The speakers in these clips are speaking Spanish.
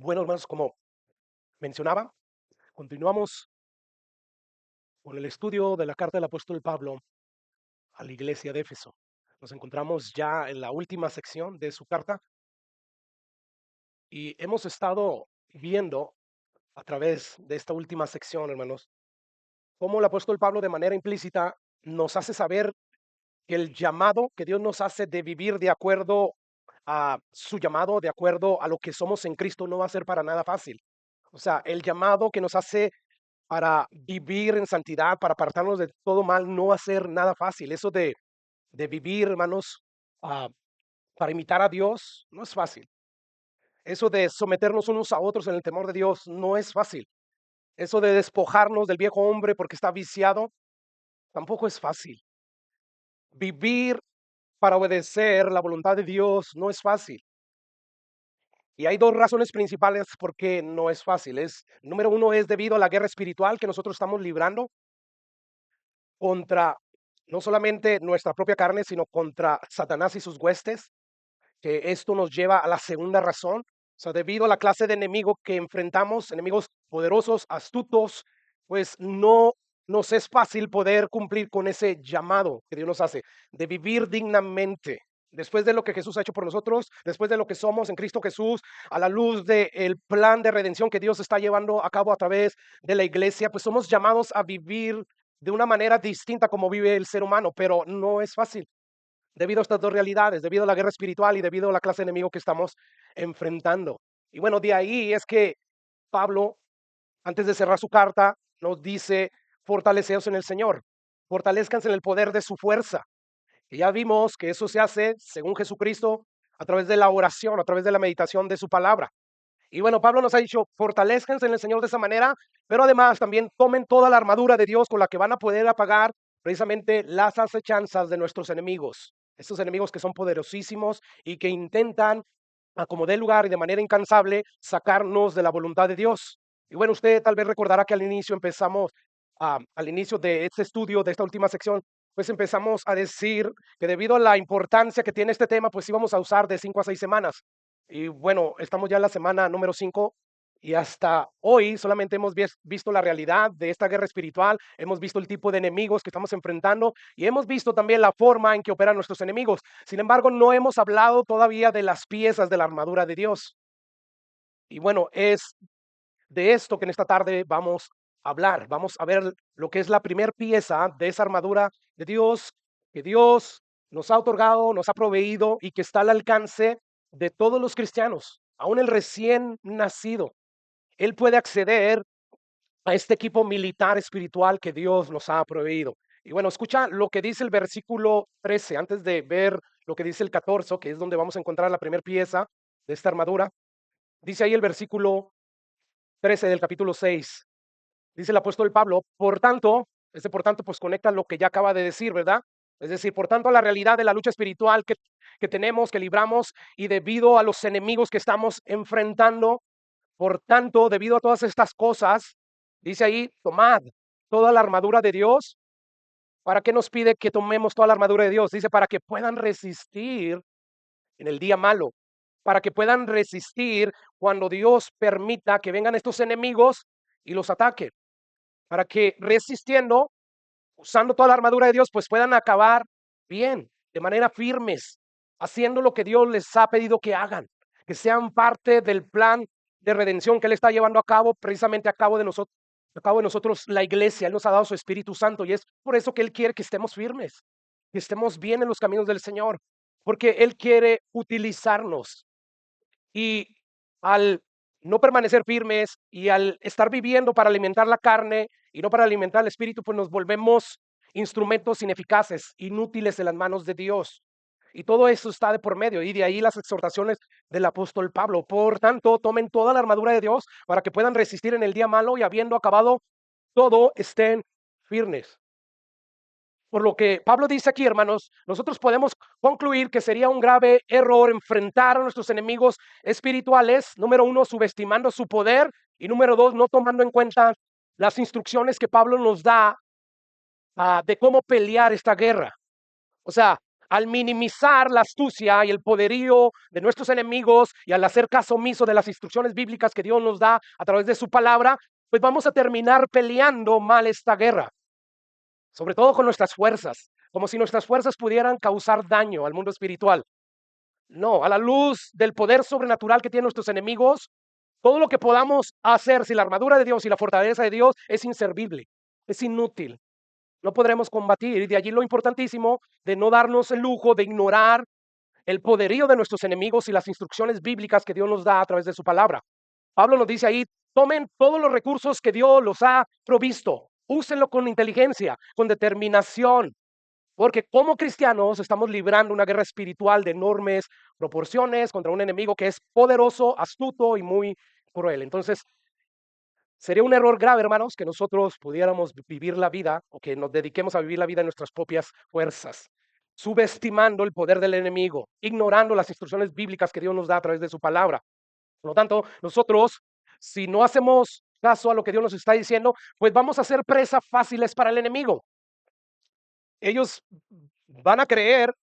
Bueno, hermanos, como mencionaba, continuamos con el estudio de la carta del apóstol Pablo a la iglesia de Éfeso. Nos encontramos ya en la última sección de su carta y hemos estado viendo a través de esta última sección, hermanos, cómo el apóstol Pablo de manera implícita nos hace saber que el llamado que Dios nos hace de vivir de acuerdo a su llamado, de acuerdo a lo que somos en Cristo, no va a ser para nada fácil. O sea, el llamado que nos hace para vivir en santidad, para apartarnos de todo mal, no va a ser nada fácil. Eso de vivir, hermanos, ah, para imitar a Dios, no es fácil. Eso de someternos unos a otros en el temor de Dios, no es fácil. Eso de despojarnos del viejo hombre porque está viciado, tampoco es fácil. Vivir para obedecer la voluntad de Dios no es fácil. Y hay dos razones principales por qué no es fácil. Número uno es debido a la guerra espiritual que nosotros estamos librando contra no solamente nuestra propia carne, sino contra Satanás y sus huestes, que esto nos lleva a la segunda razón. O sea, debido a la clase de enemigo que enfrentamos, enemigos poderosos, astutos, pues no nos es fácil poder cumplir con ese llamado que Dios nos hace, de vivir dignamente. Después de lo que Jesús ha hecho por nosotros, después de lo que somos en Cristo Jesús, a la luz del plan de redención que Dios está llevando a cabo a través de la iglesia, pues somos llamados a vivir de una manera distinta como vive el ser humano, pero no es fácil debido a estas dos realidades, debido a la guerra espiritual y debido a la clase de enemigo que estamos enfrentando. Y bueno, de ahí es que Pablo, antes de cerrar su carta, nos dice, fortaleceos en el Señor, fortalezcanse en el poder de su fuerza. Y ya vimos que eso se hace, según Jesucristo, a través de la oración, a través de la meditación de su palabra. Y bueno, Pablo nos ha dicho, fortalezcanse en el Señor de esa manera, pero además también tomen toda la armadura de Dios con la que van a poder apagar precisamente las acechanzas de nuestros enemigos. Estos enemigos que son poderosísimos y que intentan, a como dé lugar y de manera incansable, sacarnos de la voluntad de Dios. Y bueno, usted tal vez recordará que al inicio empezamos, al inicio de este estudio, de esta última sección, pues empezamos a decir que debido a la importancia que tiene este tema, pues íbamos a usar de 5 a 6 semanas. Y bueno, estamos ya en la semana número 5 y hasta hoy solamente hemos visto la realidad de esta guerra espiritual, hemos visto el tipo de enemigos que estamos enfrentando y hemos visto también la forma en que operan nuestros enemigos. Sin embargo, no hemos hablado todavía de las piezas de la armadura de Dios. Y bueno, es de esto que en esta tarde vamos a hablar. Vamos a ver lo que es la primer pieza de esa armadura de Dios, que Dios nos ha otorgado, nos ha proveído y que está al alcance de todos los cristianos, aún el recién nacido. Él puede acceder a este equipo militar espiritual que Dios nos ha proveído. Y bueno, escucha lo que dice el versículo 13, antes de ver lo que dice el 14, que es donde vamos a encontrar la primera pieza de esta armadura. Dice ahí el versículo 13 del capítulo 6. Dice el apóstol Pablo, por tanto, por tanto, pues conecta lo que ya acaba de decir, ¿verdad? Es decir, por tanto, a la realidad de la lucha espiritual que tenemos, que libramos, y debido a los enemigos que estamos enfrentando, por tanto, debido a todas estas cosas, dice ahí, tomad toda la armadura de Dios. ¿Para qué nos pide que tomemos toda la armadura de Dios? Dice, para que puedan resistir en el día malo, para que puedan resistir cuando Dios permita que vengan estos enemigos y los ataquen, para que resistiendo, usando toda la armadura de Dios, pues puedan acabar bien, de manera firmes, haciendo lo que Dios les ha pedido que hagan, que sean parte del plan de redención que Él está llevando a cabo, precisamente a cabo de nosotros la iglesia. Él nos ha dado su Espíritu Santo y es por eso que Él quiere que estemos firmes, que estemos bien en los caminos del Señor, porque Él quiere utilizarnos. Y al no permanecer firmes y al estar viviendo para alimentar la carne y no para alimentar el espíritu, pues nos volvemos instrumentos ineficaces, inútiles en las manos de Dios. Y todo eso está de por medio, y de ahí las exhortaciones del apóstol Pablo. Por tanto, tomen toda la armadura de Dios para que puedan resistir en el día malo y habiendo acabado todo, estén firmes. Por lo que Pablo dice aquí, hermanos, nosotros podemos concluir que sería un grave error enfrentar a nuestros enemigos espirituales, número uno, subestimando su poder, y número dos, no tomando en cuenta las instrucciones que Pablo nos da de cómo pelear esta guerra. O sea, al minimizar la astucia y el poderío de nuestros enemigos y al hacer caso omiso de las instrucciones bíblicas que Dios nos da a través de su palabra, pues vamos a terminar peleando mal esta guerra, sobre todo con nuestras fuerzas, como si nuestras fuerzas pudieran causar daño al mundo espiritual. No, a la luz del poder sobrenatural que tienen nuestros enemigos, todo lo que podamos hacer si la armadura de Dios y la fortaleza de Dios es inservible, es inútil. No podremos combatir. Y de allí lo importantísimo de no darnos el lujo de ignorar el poderío de nuestros enemigos y las instrucciones bíblicas que Dios nos da a través de su palabra. Pablo nos dice ahí, tomen todos los recursos que Dios los ha provisto, úsenlo con inteligencia, con determinación, porque como cristianos estamos librando una guerra espiritual de enormes proporciones contra un enemigo que es poderoso, astuto y muy cruel. Entonces, sería un error grave, hermanos, que nosotros pudiéramos vivir la vida o que nos dediquemos a vivir la vida en nuestras propias fuerzas, subestimando el poder del enemigo, ignorando las instrucciones bíblicas que Dios nos da a través de su palabra. Por lo tanto, nosotros, si no hacemos caso a lo que Dios nos está diciendo, pues vamos a ser presa fáciles para el enemigo. Ellos van a creer,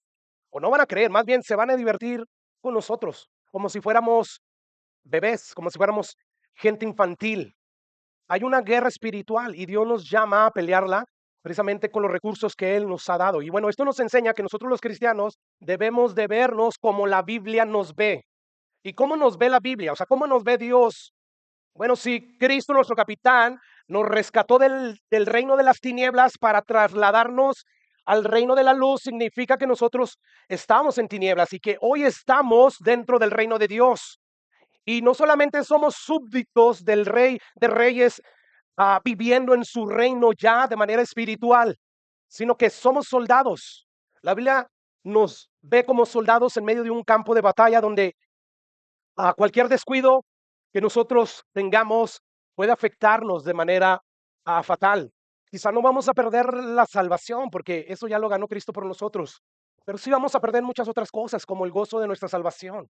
o no van a creer, más bien se van a divertir con nosotros, como si fuéramos bebés, como si fuéramos gente infantil. Hay una guerra espiritual y Dios nos llama a pelearla precisamente con los recursos que Él nos ha dado. Y bueno, esto nos enseña que nosotros los cristianos debemos de vernos como la Biblia nos ve. ¿Y cómo nos ve la Biblia? O sea, ¿cómo nos ve Dios? Bueno, si Cristo, nuestro capitán, nos rescató del reino de las tinieblas para trasladarnos al reino de la luz, significa que nosotros estamos en tinieblas y que hoy estamos dentro del reino de Dios. Y no solamente somos súbditos del Rey de Reyes, viviendo en su reino ya de manera espiritual, sino que somos soldados. La Biblia nos ve como soldados en medio de un campo de batalla donde a cualquier descuido que nosotros tengamos puede afectarnos de manera fatal. Quizá no vamos a perder la salvación porque eso ya lo ganó Cristo por nosotros, pero sí vamos a perder muchas otras cosas como el gozo de nuestra salvación,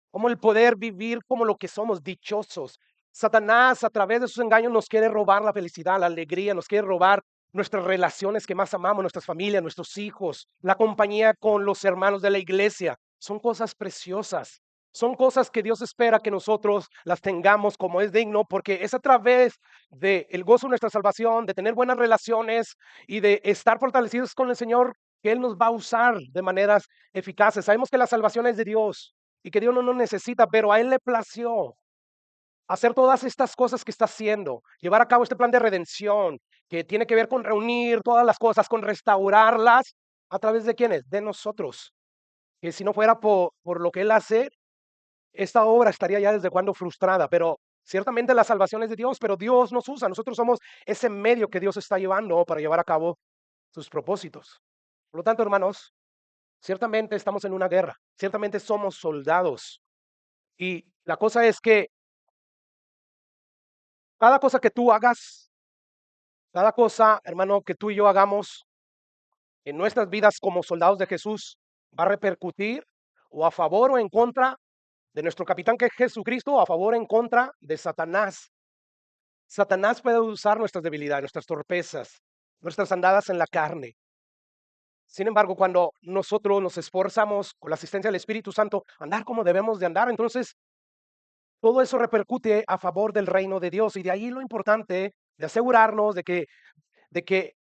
como el poder vivir como lo que somos, dichosos. Satanás a través de sus engaños nos quiere robar la felicidad, la alegría, nos quiere robar nuestras relaciones que más amamos, nuestras familias, nuestros hijos, la compañía con los hermanos de la iglesia. Son cosas preciosas. Son cosas que Dios espera que nosotros las tengamos como es digno, porque es a través del gozo de nuestra salvación, de tener buenas relaciones y de estar fortalecidos con el Señor, que Él nos va a usar de maneras eficaces. Sabemos que la salvación es de Dios y que Dios no nos necesita, pero a Él le plació hacer todas estas cosas que está haciendo, llevar a cabo este plan de redención, que tiene que ver con reunir todas las cosas, con restaurarlas, ¿a través de quiénes? De nosotros. Que si no fuera por lo que Él hace, esta obra estaría ya desde cuando frustrada, pero ciertamente la salvación es de Dios, pero Dios nos usa, nosotros somos ese medio que Dios está llevando para llevar a cabo sus propósitos. Por lo tanto, hermanos, ciertamente estamos en una guerra, ciertamente somos soldados. Y la cosa es que cada cosa que tú hagas, cada cosa, hermano, que tú y yo hagamos en nuestras vidas como soldados de Jesús, va a repercutir o a favor o en contra de nuestro capitán que es Jesucristo, o a favor o en contra de Satanás. Satanás puede usar nuestras debilidades, nuestras torpezas, nuestras andadas en la carne. Sin embargo, cuando nosotros nos esforzamos con la asistencia del Espíritu Santo, andar como debemos de andar, entonces todo eso repercute a favor del reino de Dios. Y de ahí lo importante de asegurarnos de que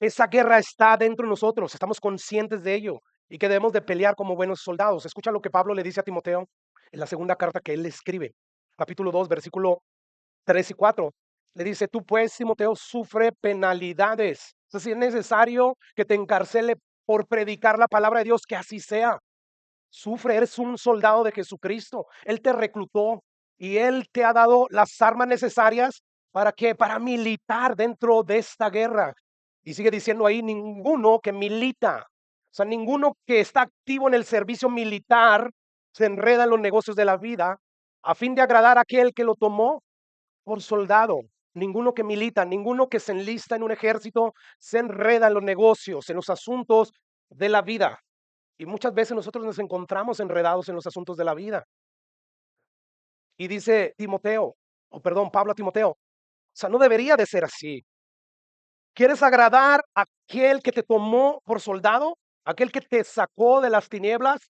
esa guerra está dentro de nosotros, estamos conscientes de ello y que debemos de pelear como buenos soldados. Escucha lo que Pablo le dice a Timoteo en la segunda carta que él le escribe, capítulo 2, versículo 3 y 4. Le dice, tú pues, Timoteo, sufre penalidades. O sea, si es necesario que te encarcele por predicar la palabra de Dios, que así sea. Sufre, eres un soldado de Jesucristo. Él te reclutó y Él te ha dado las armas necesarias para que, para militar dentro de esta guerra. Y sigue diciendo ahí, ninguno que milita, o sea, ninguno que está activo en el servicio militar se enreda en los negocios de la vida a fin de agradar a aquel que lo tomó por soldado. Ninguno que milita, ninguno que se enlista en un ejército se enreda en los negocios, en los asuntos de la vida. Y muchas veces nosotros nos encontramos enredados en los asuntos de la vida. Y dice Timoteo, o perdón, Pablo a Timoteo, o sea, no debería de ser así. ¿Quieres agradar a aquel que te tomó por soldado? aquel que te sacó de las tinieblas.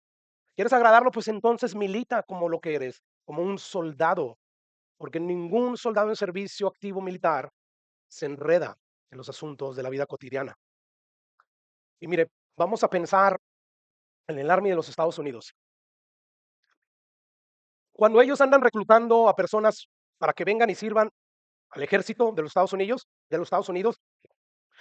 ¿Quieres agradarlo? Pues entonces milita como lo que eres, como un soldado, porque ningún soldado en servicio activo militar se enreda en los asuntos de la vida cotidiana. Y mire, vamos a pensar en el Army de los Estados Unidos. Cuando ellos andan reclutando a personas para que vengan y sirvan al ejército de los Estados Unidos,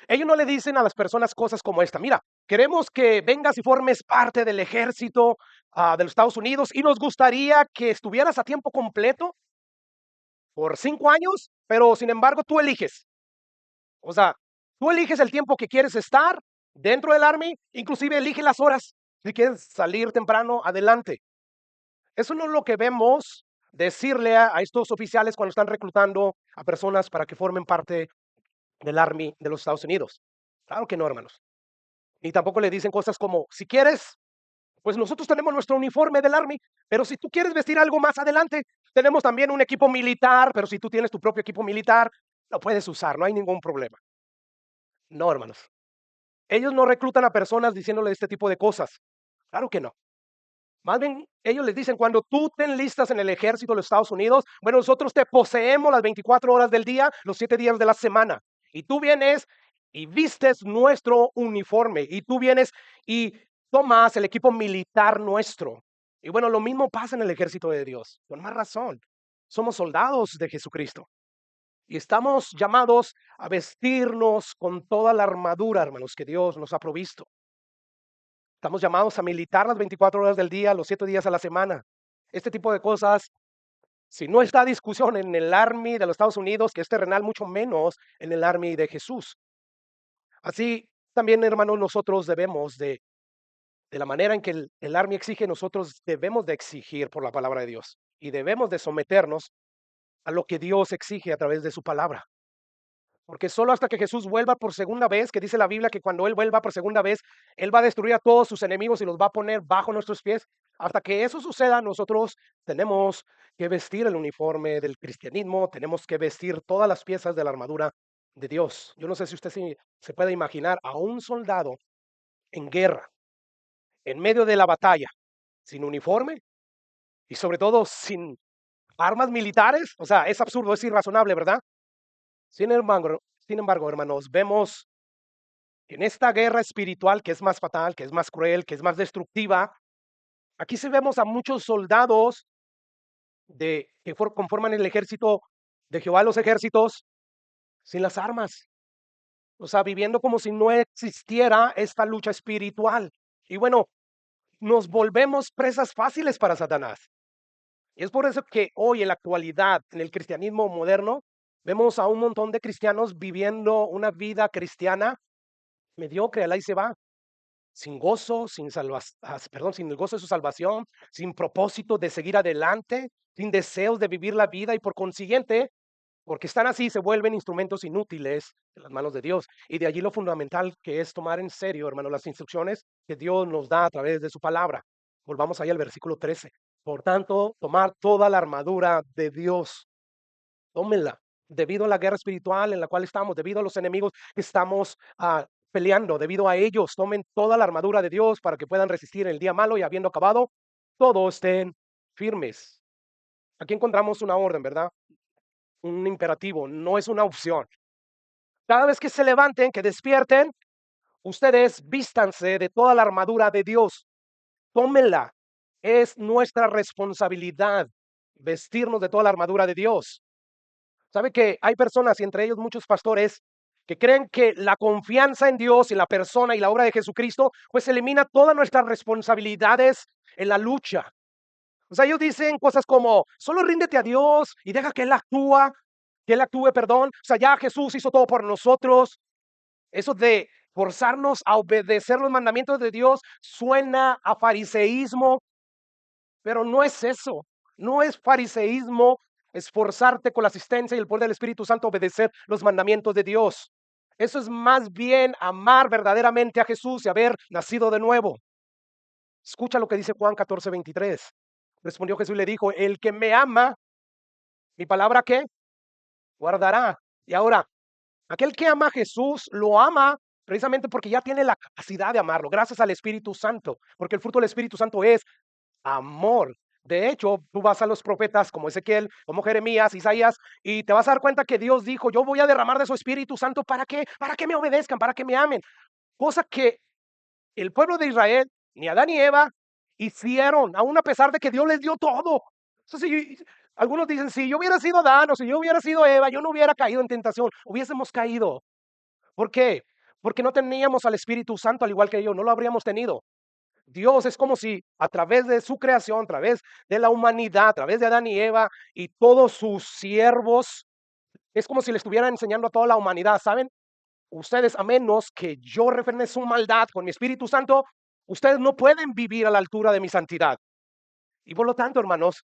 ellos no le dicen a las personas cosas como esta: mira, queremos que vengas y formes parte del ejército de los Estados Unidos y nos gustaría que estuvieras a tiempo completo por 5 años, pero sin embargo tú eliges. O sea, tú eliges el tiempo que quieres estar dentro del Army, inclusive elige las horas. Si quieres salir temprano, adelante. Eso no es lo que vemos decirle a estos oficiales cuando están reclutando a personas para que formen parte del Army de los Estados Unidos. Claro que no, hermanos. Ni tampoco le dicen cosas como, si quieres, pues nosotros tenemos nuestro uniforme del Army, pero si tú quieres vestir algo más adelante, tenemos también un equipo militar, pero si tú tienes tu propio equipo militar, lo puedes usar, no hay ningún problema. No, hermanos. Ellos no reclutan a personas diciéndole este tipo de cosas. Claro que no. Más bien, ellos les dicen, cuando tú te enlistas en el ejército de los Estados Unidos, bueno, nosotros te poseemos las 24 horas del día, los 7 días de la semana. Y tú vienes y vistes nuestro uniforme. Y tú vienes y tomas el equipo militar nuestro. Y bueno, lo mismo pasa en el ejército de Dios. Con más razón. Somos soldados de Jesucristo. Y estamos llamados a vestirnos con toda la armadura, hermanos, que Dios nos ha provisto. Estamos llamados a militar las 24 horas del día, los 7 días a la semana. Este tipo de cosas, si no está discusión en el Army de los Estados Unidos, que es terrenal, mucho menos en el Army de Jesús. Así también, hermanos, nosotros debemos de la manera en que el Army exige, nosotros debemos de exigir por la palabra de Dios. Y debemos de someternos a lo que Dios exige a través de su palabra. Porque solo hasta que Jesús vuelva por segunda vez, que dice la Biblia que cuando Él vuelva por segunda vez, Él va a destruir a todos sus enemigos y los va a poner bajo nuestros pies. Hasta que eso suceda, nosotros tenemos que vestir el uniforme del cristianismo, tenemos que vestir todas las piezas de la armadura de Dios. Yo no sé si usted se puede imaginar a un soldado en guerra, en medio de la batalla, sin uniforme y sobre todo sin armas militares. O sea, es absurdo, es irrazonable, ¿verdad? Sin embargo, hermanos, vemos en esta guerra espiritual que es más fatal, que es más cruel, que es más destructiva, aquí sí vemos a muchos soldados que conforman el ejército de Jehová de los ejércitos sin las armas, o sea, viviendo como si no existiera esta lucha espiritual. Y bueno, nos volvemos presas fáciles para Satanás. Y es por eso que hoy en la actualidad, en el cristianismo moderno, vemos a un montón de cristianos viviendo una vida cristiana mediocre, al ahí se va. Sin gozo, sin el gozo de su salvación, sin propósito de seguir adelante, sin deseos de vivir la vida y por consiguiente, porque están así, se vuelven instrumentos inútiles en las manos de Dios. Y de allí lo fundamental que es tomar en serio, hermano, las instrucciones que Dios nos da a través de su palabra. Volvamos ahí al versículo 13. Por tanto, tomar toda la armadura de Dios. Tómenla, debido a la guerra espiritual en la cual estamos, debido a los enemigos que estamos peleando, debido a ellos, tomen toda la armadura de Dios para que puedan resistir el día malo y habiendo acabado, todos estén firmes. Aquí encontramos una orden, ¿verdad? Un imperativo, no es una opción. Cada vez que se levanten, que despierten, ustedes vístanse de toda la armadura de Dios. Tómenla. Es nuestra responsabilidad vestirnos de toda la armadura de Dios. Sabe que hay personas, y entre ellos muchos pastores, que creen que la confianza en Dios, en la persona y la obra de Jesucristo, pues elimina todas nuestras responsabilidades en la lucha. O sea, ellos dicen cosas como, solo ríndete a Dios y deja que Él actúe, perdón. O sea, ya Jesús hizo todo por nosotros. Eso de forzarnos a obedecer los mandamientos de Dios suena a fariseísmo, pero no es eso, no es fariseísmo esforzarte con la asistencia y el poder del Espíritu Santo a obedecer los mandamientos de Dios. Eso es más bien amar verdaderamente a Jesús y haber nacido de nuevo. Escucha lo que dice Juan 14:23. Respondió Jesús y le dijo, el que me ama, mi palabra ¿qué? Guardará. Y ahora, aquel que ama a Jesús lo ama precisamente porque ya tiene la capacidad de amarlo, gracias al Espíritu Santo, porque el fruto del Espíritu Santo es amor. De hecho, tú vas a los profetas como Ezequiel, como Jeremías, Isaías, y te vas a dar cuenta que Dios dijo, yo voy a derramar de su Espíritu Santo, ¿para qué? Para que me obedezcan, para que me amen. Cosa que el pueblo de Israel, ni Adán ni Eva, hicieron, aún a pesar de que Dios les dio todo. Entonces, algunos dicen, si yo hubiera sido Adán o si yo hubiera sido Eva, yo no hubiera caído en tentación, hubiésemos caído. ¿Por qué? Porque no teníamos al Espíritu Santo al igual que ellos, no lo habríamos tenido. Dios es como si a través de su creación, a través de la humanidad, a través de Adán y Eva y todos sus siervos, es como si le estuvieran enseñando a toda la humanidad, ¿saben? Ustedes, a menos que yo refrene su maldad con mi Espíritu Santo, ustedes no pueden vivir a la altura de mi santidad. Y por lo tanto, hermanos,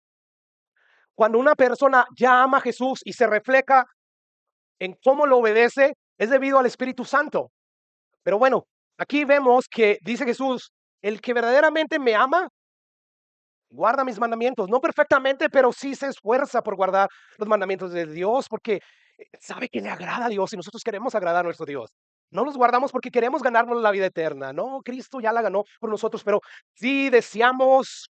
cuando una persona ya ama a Jesús y se refleja en cómo lo obedece, es debido al Espíritu Santo. Pero bueno, aquí vemos que dice Jesús, el que verdaderamente me ama, guarda mis mandamientos, no perfectamente, pero sí se esfuerza por guardar los mandamientos de Dios, porque sabe que le agrada a Dios y nosotros queremos agradar a nuestro Dios. No los guardamos porque queremos ganarnos la vida eterna. No, Cristo ya la ganó por nosotros, pero sí deseamos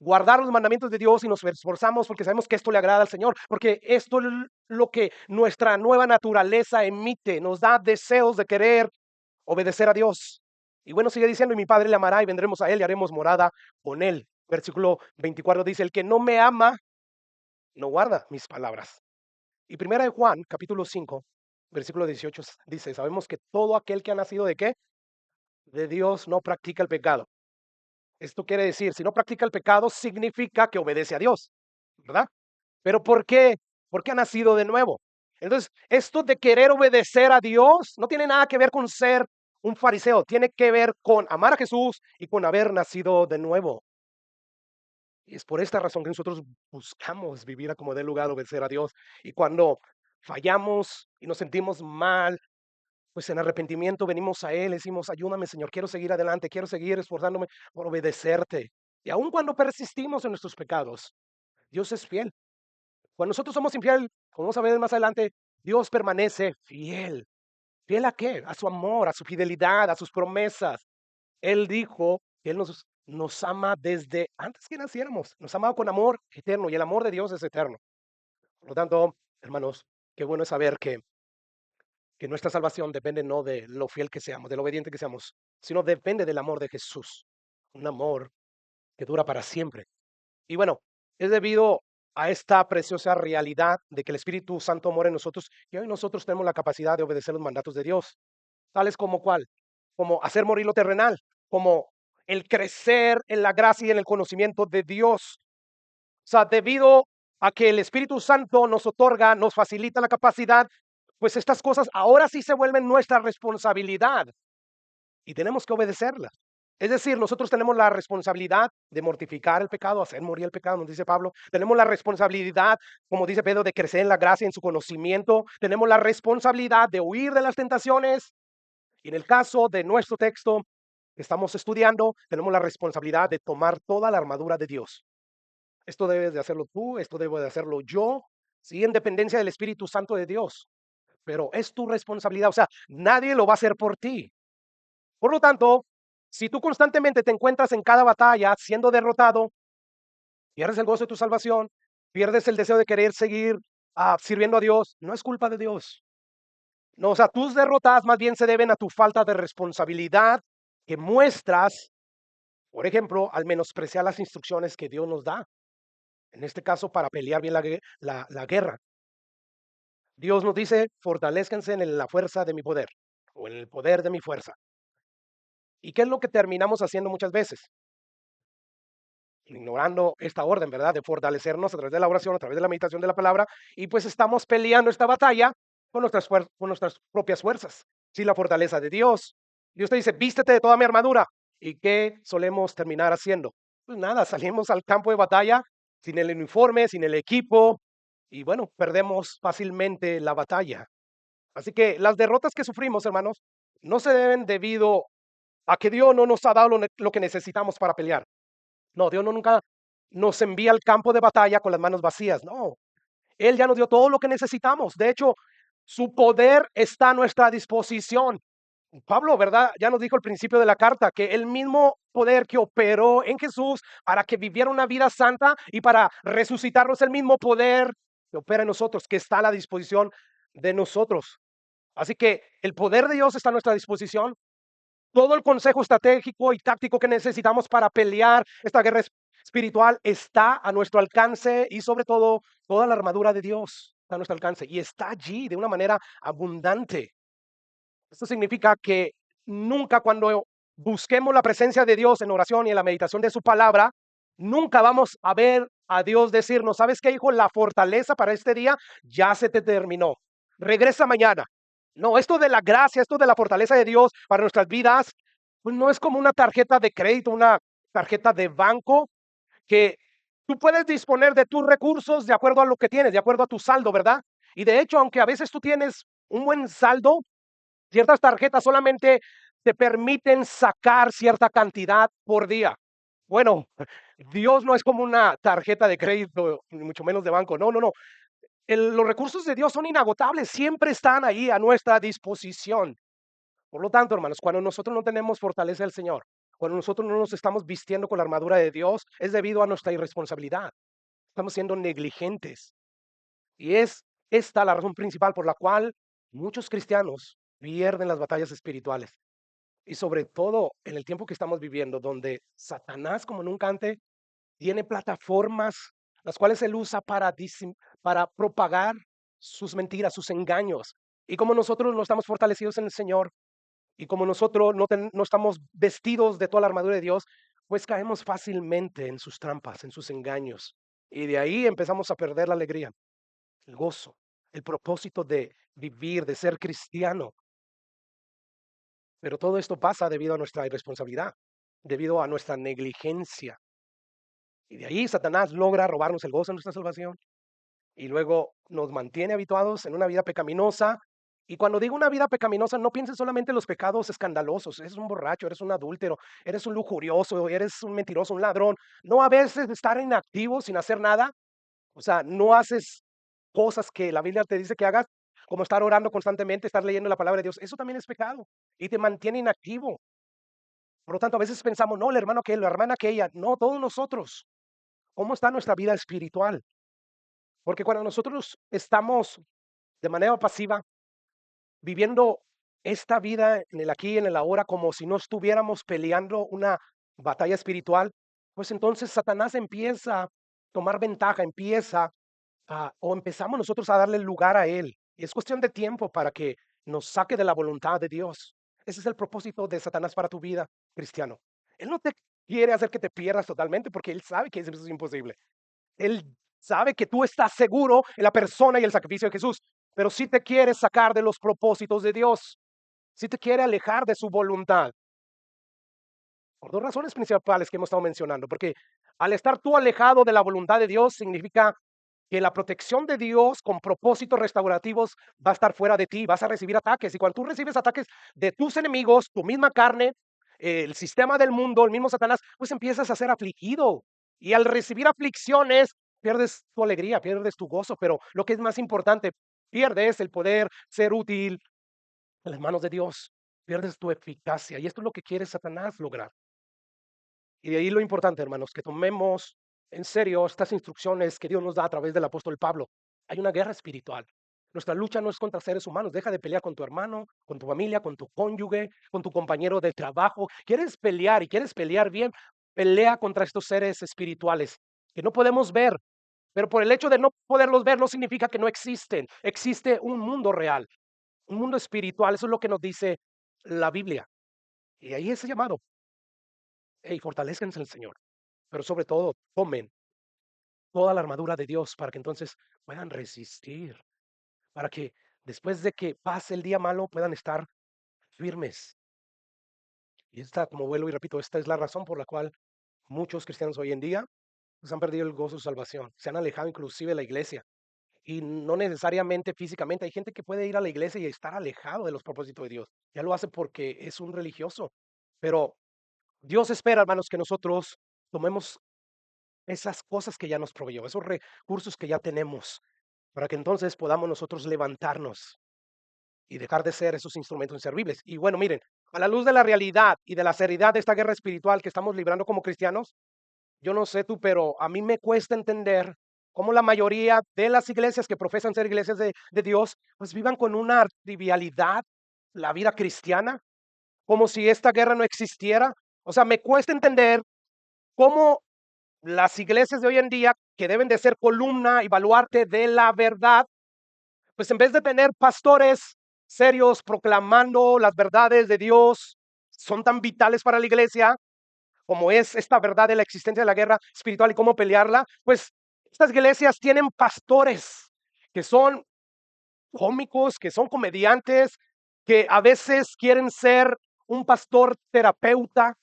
guardar los mandamientos de Dios y nos esforzamos porque sabemos que esto le agrada al Señor, porque esto es lo que nuestra nueva naturaleza emite, nos da deseos de querer obedecer a Dios. Y bueno, sigue diciendo, y mi Padre le amará y vendremos a Él y haremos morada con Él. Versículo 24 dice, el que no me ama, no guarda mis palabras. Y primera de Juan, capítulo 5, versículo 18 dice, sabemos que todo aquel que ha nacido de qué? De Dios no practica el pecado. Esto quiere decir, si no practica el pecado, significa que obedece a Dios, ¿verdad? Pero ¿por qué? Porque ha nacido de nuevo. Entonces, esto de querer obedecer a Dios no tiene nada que ver con ser un fariseo, tiene que ver con amar a Jesús y con haber nacido de nuevo. Y es por esta razón que nosotros buscamos vivir a como dé lugar, obedecer a Dios. Y cuando fallamos y nos sentimos mal, pues en arrepentimiento venimos a Él, decimos, ayúdame Señor, quiero seguir adelante, quiero seguir esforzándome por obedecerte. Y aun cuando persistimos en nuestros pecados, Dios es fiel. Cuando nosotros somos infiel, como vamos a ver más adelante, Dios permanece fiel. ¿Fiel a qué? A su amor, a su fidelidad, a sus promesas. Él dijo que Él nos ama desde antes que naciéramos. Nos ama con amor eterno y el amor de Dios es eterno. Por lo tanto, hermanos, qué bueno es saber que nuestra salvación depende no de lo fiel que seamos, de lo obediente que seamos, sino depende del amor de Jesús. Un amor que dura para siempre. Y bueno, es debido a esta preciosa realidad de que el Espíritu Santo mora en nosotros y hoy nosotros tenemos la capacidad de obedecer los mandatos de Dios, tales como cuál, como hacer morir lo terrenal, como el crecer en la gracia y en el conocimiento de Dios. O sea, debido a que el Espíritu Santo nos otorga, nos facilita la capacidad, pues estas cosas ahora sí se vuelven nuestra responsabilidad y tenemos que obedecerlas. Es decir, nosotros tenemos la responsabilidad de mortificar el pecado, hacer morir el pecado, nos dice Pablo. Tenemos la responsabilidad, como dice Pedro, de crecer en la gracia, en su conocimiento. Tenemos la responsabilidad de huir de las tentaciones. Y en el caso de nuestro texto que estamos estudiando, tenemos la responsabilidad de tomar toda la armadura de Dios. Esto debes de hacerlo tú, esto debo de hacerlo yo, sí, en dependencia del Espíritu Santo de Dios. Pero es tu responsabilidad, o sea, nadie lo va a hacer por ti. Por lo tanto, si tú constantemente te encuentras en cada batalla siendo derrotado, pierdes el gozo de tu salvación, pierdes el deseo de querer seguir sirviendo a Dios, no es culpa de Dios. No, o sea, tus derrotas más bien se deben a tu falta de responsabilidad que muestras, por ejemplo, al menospreciar las instrucciones que Dios nos da. En este caso, para pelear bien la guerra. Dios nos dice, fortalezcanse en la fuerza de mi poder o en el poder de mi fuerza. ¿Y qué es lo que terminamos haciendo muchas veces? Ignorando esta orden, ¿verdad? De fortalecernos a través de la oración, a través de la meditación de la palabra, y pues estamos peleando esta batalla con nuestras propias fuerzas, sin la fortaleza de Dios. Dios te dice, vístete de toda mi armadura. ¿Y qué solemos terminar haciendo? Pues nada, salimos al campo de batalla sin el uniforme, sin el equipo, y bueno, perdemos fácilmente la batalla. Así que las derrotas que sufrimos, hermanos, no se deben debido a que Dios no nos ha dado lo que necesitamos para pelear. No, Dios no nunca nos envía al campo de batalla con las manos vacías. No, Él ya nos dio todo lo que necesitamos. De hecho, su poder está a nuestra disposición. Pablo, ¿verdad? Ya nos dijo al principio de la carta que el mismo poder que operó en Jesús para que viviera una vida santa y para resucitarnos, el mismo poder que opera en nosotros, que está a la disposición de nosotros. Así que el poder de Dios está a nuestra disposición. Todo el consejo estratégico y táctico que necesitamos para pelear esta guerra espiritual está a nuestro alcance, y sobre todo toda la armadura de Dios está a nuestro alcance y está allí de una manera abundante. Esto significa que nunca, cuando busquemos la presencia de Dios en oración y en la meditación de su palabra, nunca vamos a ver a Dios decirnos: ¿sabes qué, hijo? La fortaleza para este día ya se te terminó. Regresa mañana. No, esto de la gracia, esto de la fortaleza de Dios para nuestras vidas, pues no es como una tarjeta de crédito, una tarjeta de banco que tú puedes disponer de tus recursos de acuerdo a lo que tienes, de acuerdo a tu saldo, ¿verdad? Y de hecho, aunque a veces tú tienes un buen saldo, ciertas tarjetas solamente te permiten sacar cierta cantidad por día. Bueno, Dios no es como una tarjeta de crédito, ni mucho menos de banco. No, no, no. Los recursos de Dios son inagotables, siempre están ahí a nuestra disposición. Por lo tanto, hermanos, cuando nosotros no tenemos fortaleza del Señor, cuando nosotros no nos estamos vistiendo con la armadura de Dios, es debido a nuestra irresponsabilidad. Estamos siendo negligentes. Y es esta la razón principal por la cual muchos cristianos pierden las batallas espirituales. Y sobre todo en el tiempo que estamos viviendo, donde Satanás, como nunca antes, tiene plataformas las cuales él usa para propagar sus mentiras, sus engaños. Y como nosotros no estamos fortalecidos en el Señor, y como nosotros no estamos vestidos de toda la armadura de Dios, pues caemos fácilmente en sus trampas, en sus engaños. Y de ahí empezamos a perder la alegría, el gozo, el propósito de vivir, de ser cristiano. Pero todo esto pasa debido a nuestra irresponsabilidad, debido a nuestra negligencia. Y de ahí Satanás logra robarnos el gozo de nuestra salvación y luego nos mantiene habituados en una vida pecaminosa. Y cuando digo una vida pecaminosa, no pienses solamente en los pecados escandalosos. Eres un borracho, eres un adúltero, eres un lujurioso, eres un mentiroso, un ladrón. No, a veces estar inactivo sin hacer nada. O sea, no haces cosas que la Biblia te dice que hagas, como estar orando constantemente, estar leyendo la palabra de Dios. Eso también es pecado y te mantiene inactivo. Por lo tanto, a veces pensamos: no, el hermano aquel, la hermana aquella. No, todos nosotros. ¿Cómo está nuestra vida espiritual? Porque cuando nosotros estamos de manera pasiva, viviendo esta vida en el aquí y en el ahora, como si no estuviéramos peleando una batalla espiritual, pues entonces Satanás empieza a tomar ventaja, o empezamos nosotros a darle lugar a él. Y es cuestión de tiempo para que nos saque de la voluntad de Dios. Ese es el propósito de Satanás para tu vida, cristiano. Él no te quiere hacer que te pierdas totalmente, porque él sabe que eso es imposible. Él sabe que tú estás seguro en la persona y el sacrificio de Jesús, pero sí te quiere sacar de los propósitos de Dios, sí te quiere alejar de su voluntad, por dos razones principales que hemos estado mencionando. Porque al estar tú alejado de la voluntad de Dios, significa que la protección de Dios con propósitos restaurativos va a estar fuera de ti, vas a recibir ataques. Y cuando tú recibes ataques de tus enemigos, tu misma carne, el sistema del mundo, el mismo Satanás, pues empiezas a ser afligido. Y al recibir aflicciones, pierdes tu alegría, pierdes tu gozo, pero lo que es más importante, pierdes el poder ser útil en las manos de Dios, pierdes tu eficacia. Y esto es lo que quiere Satanás lograr. Y de ahí lo importante, hermanos, que tomemos en serio estas instrucciones que Dios nos da a través del apóstol Pablo. Hay una guerra espiritual. Nuestra lucha no es contra seres humanos. Deja de pelear con tu hermano, con tu familia, con tu cónyuge, con tu compañero de trabajo. ¿Quieres pelear y quieres pelear bien? Pelea contra estos seres espirituales que no podemos ver. Pero por el hecho de no poderlos ver no significa que no existen. Existe un mundo real, un mundo espiritual. Eso es lo que nos dice la Biblia. Y ahí es el llamado. Hey, fortalezcanse en el Señor, pero sobre todo tomen toda la armadura de Dios para que entonces puedan resistir, para que después de que pase el día malo puedan estar firmes. Y esta, como vuelvo y repito, esta es la razón por la cual muchos cristianos hoy en día pues, han perdido el gozo de su salvación, se han alejado inclusive de la iglesia. Y no necesariamente físicamente, hay gente que puede ir a la iglesia y estar alejado de los propósitos de Dios. Ya lo hace porque es un religioso. Pero Dios espera, hermanos, que nosotros tomemos esas cosas que ya nos proveyó, esos recursos que ya tenemos, para que entonces podamos nosotros levantarnos y dejar de ser esos instrumentos inservibles. Y bueno, miren, a la luz de la realidad y de la seriedad de esta guerra espiritual que estamos librando como cristianos, yo no sé tú, pero a mí me cuesta entender cómo la mayoría de las iglesias que profesan ser iglesias de Dios, pues vivan con una trivialidad la vida cristiana, como si esta guerra no existiera. O sea, me cuesta entender cómo las iglesias de hoy en día, que deben de ser columna y baluarte de la verdad, pues en vez de tener pastores serios proclamando las verdades de Dios, son tan vitales para la iglesia, como es esta verdad de la existencia de la guerra espiritual y cómo pelearla, pues estas iglesias tienen pastores que son cómicos, que son comediantes, que a veces quieren ser un pastor terapeuta,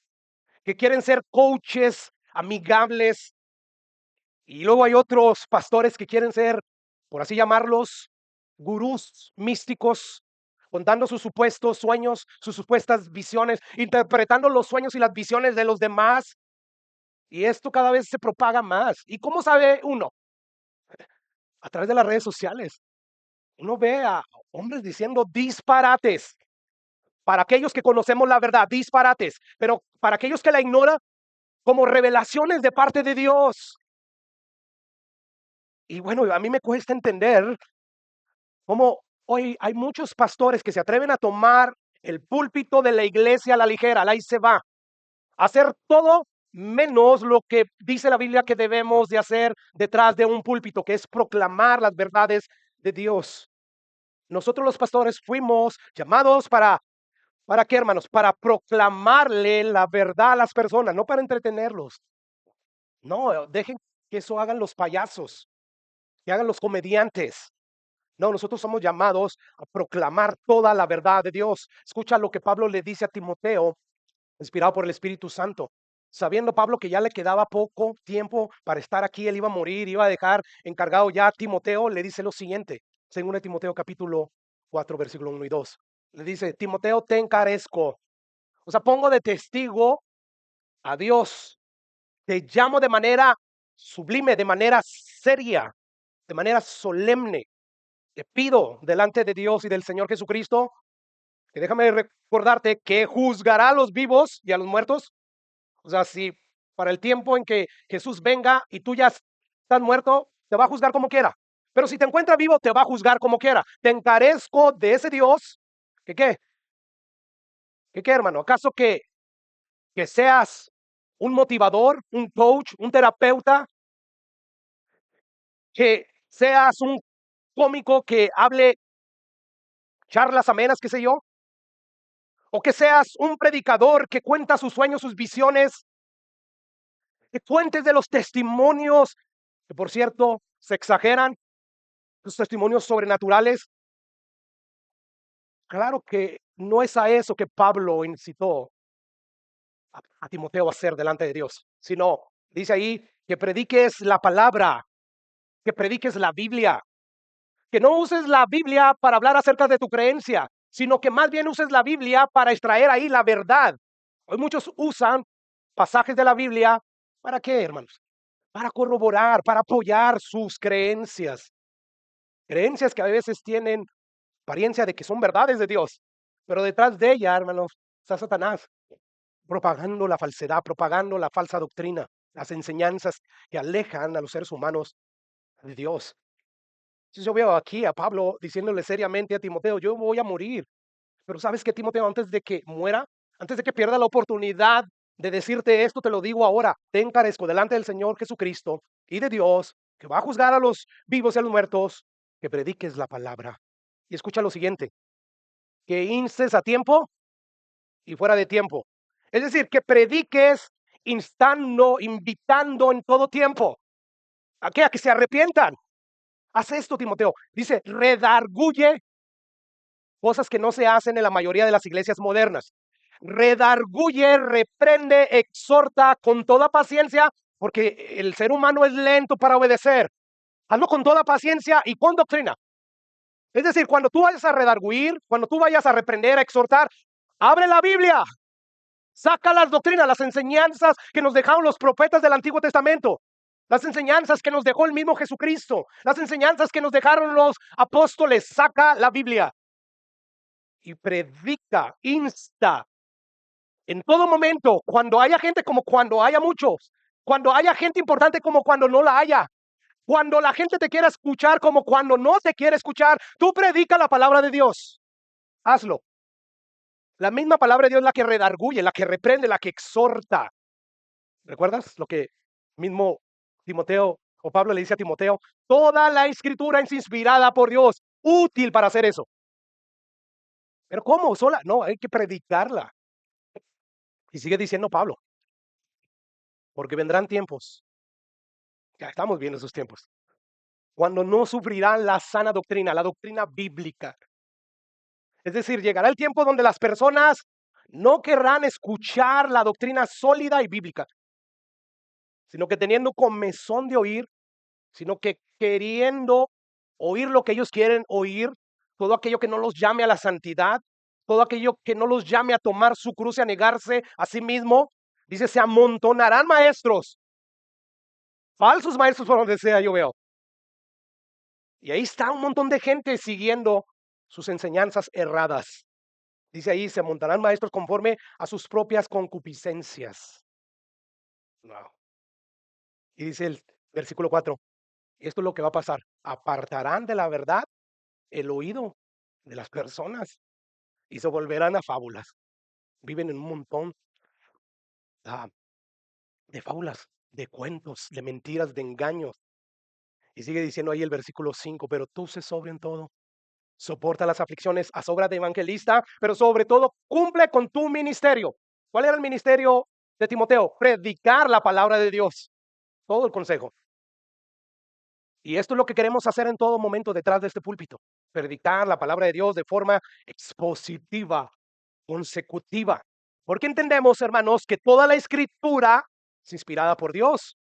que quieren ser coaches amigables, y luego hay otros pastores que quieren ser, por así llamarlos, gurús místicos, contando sus supuestos sueños, sus supuestas visiones, interpretando los sueños y las visiones de los demás. Y esto cada vez se propaga más. ¿Y cómo sabe uno? A través de las redes sociales. Uno ve a hombres diciendo disparates. Para aquellos que conocemos la verdad, disparates. Pero para aquellos que la ignoran, como revelaciones de parte de Dios. Y bueno, a mí me cuesta entender cómo hoy hay muchos pastores que se atreven a tomar el púlpito de la iglesia a la ligera, ahí se va, a hacer todo menos lo que dice la Biblia que debemos de hacer detrás de un púlpito, que es proclamar las verdades de Dios. Nosotros los pastores fuimos llamados ¿para qué, hermanos? Para proclamarle la verdad a las personas, no para entretenerlos. No, dejen que eso hagan los payasos, que hagan los comediantes. No, nosotros somos llamados a proclamar toda la verdad de Dios. Escucha lo que Pablo le dice a Timoteo, inspirado por el Espíritu Santo. Sabiendo Pablo que ya le quedaba poco tiempo para estar aquí, él iba a morir, iba a dejar encargado ya a Timoteo, le dice lo siguiente, según de Timoteo capítulo 4, versículo 1 y 2. Le dice, Timoteo, te encarezco. O sea, pongo de testigo a Dios. Te llamo de manera sublime, de manera seria, de manera solemne. Te pido delante de Dios y del Señor Jesucristo que déjame recordarte que juzgará a los vivos y a los muertos. O sea, si para el tiempo en que Jesús venga y tú ya estás muerto, te va a juzgar como quiera. Pero si te encuentra vivo, te va a juzgar como quiera. Te encarezco de ese Dios. ¿Que qué? ¿Que qué, hermano? ¿Acaso que seas un motivador, un coach, un terapeuta? ¿Que seas un cómico que hable charlas amenas, qué sé yo? ¿O que seas un predicador que cuenta sus sueños, sus visiones, que cuentes de los testimonios, que por cierto se exageran, los testimonios sobrenaturales? Claro que no es a eso que Pablo incitó a Timoteo a hacer delante de Dios, sino dice ahí que prediques la palabra, que prediques la Biblia, que no uses la Biblia para hablar acerca de tu creencia, sino que más bien uses la Biblia para extraer ahí la verdad. Hoy muchos usan pasajes de la Biblia, ¿para qué, hermanos? Para corroborar, para apoyar sus creencias. Creencias que a veces tienen apariencia de que son verdades de Dios, pero detrás de ella, hermanos, está Satanás propagando la falsedad, propagando la falsa doctrina, las enseñanzas que alejan a los seres humanos de Dios. Entonces yo veo aquí a Pablo diciéndole seriamente a Timoteo, yo voy a morir, pero ¿sabes qué, Timoteo? Antes de que muera, antes de que pierda la oportunidad de decirte esto, te lo digo ahora, te encarezco delante del Señor Jesucristo y de Dios, que va a juzgar a los vivos y a los muertos, que prediques la palabra. Y escucha lo siguiente, que instes a tiempo y fuera de tiempo. Es decir, que prediques instando, invitando en todo tiempo. ¿A qué? A que se arrepientan. Haz esto, Timoteo. Dice, redarguye, cosas que no se hacen en la mayoría de las iglesias modernas. Redarguye, reprende, exhorta con toda paciencia, porque el ser humano es lento para obedecer. Hazlo con toda paciencia y con doctrina. Es decir, cuando tú vayas a redarguir, cuando tú vayas a reprender, a exhortar, abre la Biblia. Saca las doctrinas, las enseñanzas que nos dejaron los profetas del Antiguo Testamento, las enseñanzas que nos dejó el mismo Jesucristo, las enseñanzas que nos dejaron los apóstoles. Saca la Biblia. y predica, insta en todo momento, cuando haya gente como cuando haya muchos, cuando haya gente importante como cuando no la haya, cuando la gente te quiera escuchar como cuando no te quiere escuchar, tú predica la palabra de Dios. Hazlo. La misma palabra de Dios es la que redarguye, la que reprende, la que exhorta. ¿Recuerdas lo que mismo Timoteo o Pablo le dice a Timoteo? Toda la escritura es inspirada por Dios, útil para hacer eso. Pero ¿cómo? Sola. No, hay que predicarla. Y sigue diciendo Pablo, porque vendrán tiempos, ya estamos viendo esos tiempos, cuando no sufrirán la sana doctrina, la doctrina bíblica. Es decir, llegará el tiempo donde las personas no querrán escuchar la doctrina sólida y bíblica, sino que teniendo comezón de oír, sino que queriendo oír lo que ellos quieren oír, todo aquello que no los llame a la santidad, todo aquello que no los llame a tomar su cruz y a negarse a sí mismo. Dice, se amontonarán maestros, falsos maestros por donde sea yo veo. Y ahí está un montón de gente siguiendo sus enseñanzas erradas. Dice ahí, se montarán maestros conforme a sus propias concupiscencias. Wow. Y dice el versículo 4, esto es lo que va a pasar. Apartarán de la verdad el oído de las personas y se volverán a fábulas. Viven en un montón ah, de fábulas, de cuentos, de mentiras, de engaños. Y sigue diciendo ahí el versículo 5, pero tú sé sobrio en todo. Soporta las aflicciones a sobra de evangelista, pero sobre todo cumple con tu ministerio. ¿Cuál era el ministerio de Timoteo? Predicar la palabra de Dios. Todo el consejo. Y esto es lo que queremos hacer en todo momento detrás de este púlpito. Predicar la palabra de Dios de forma expositiva, consecutiva. Porque entendemos, hermanos, que toda la escritura es inspirada por Dios.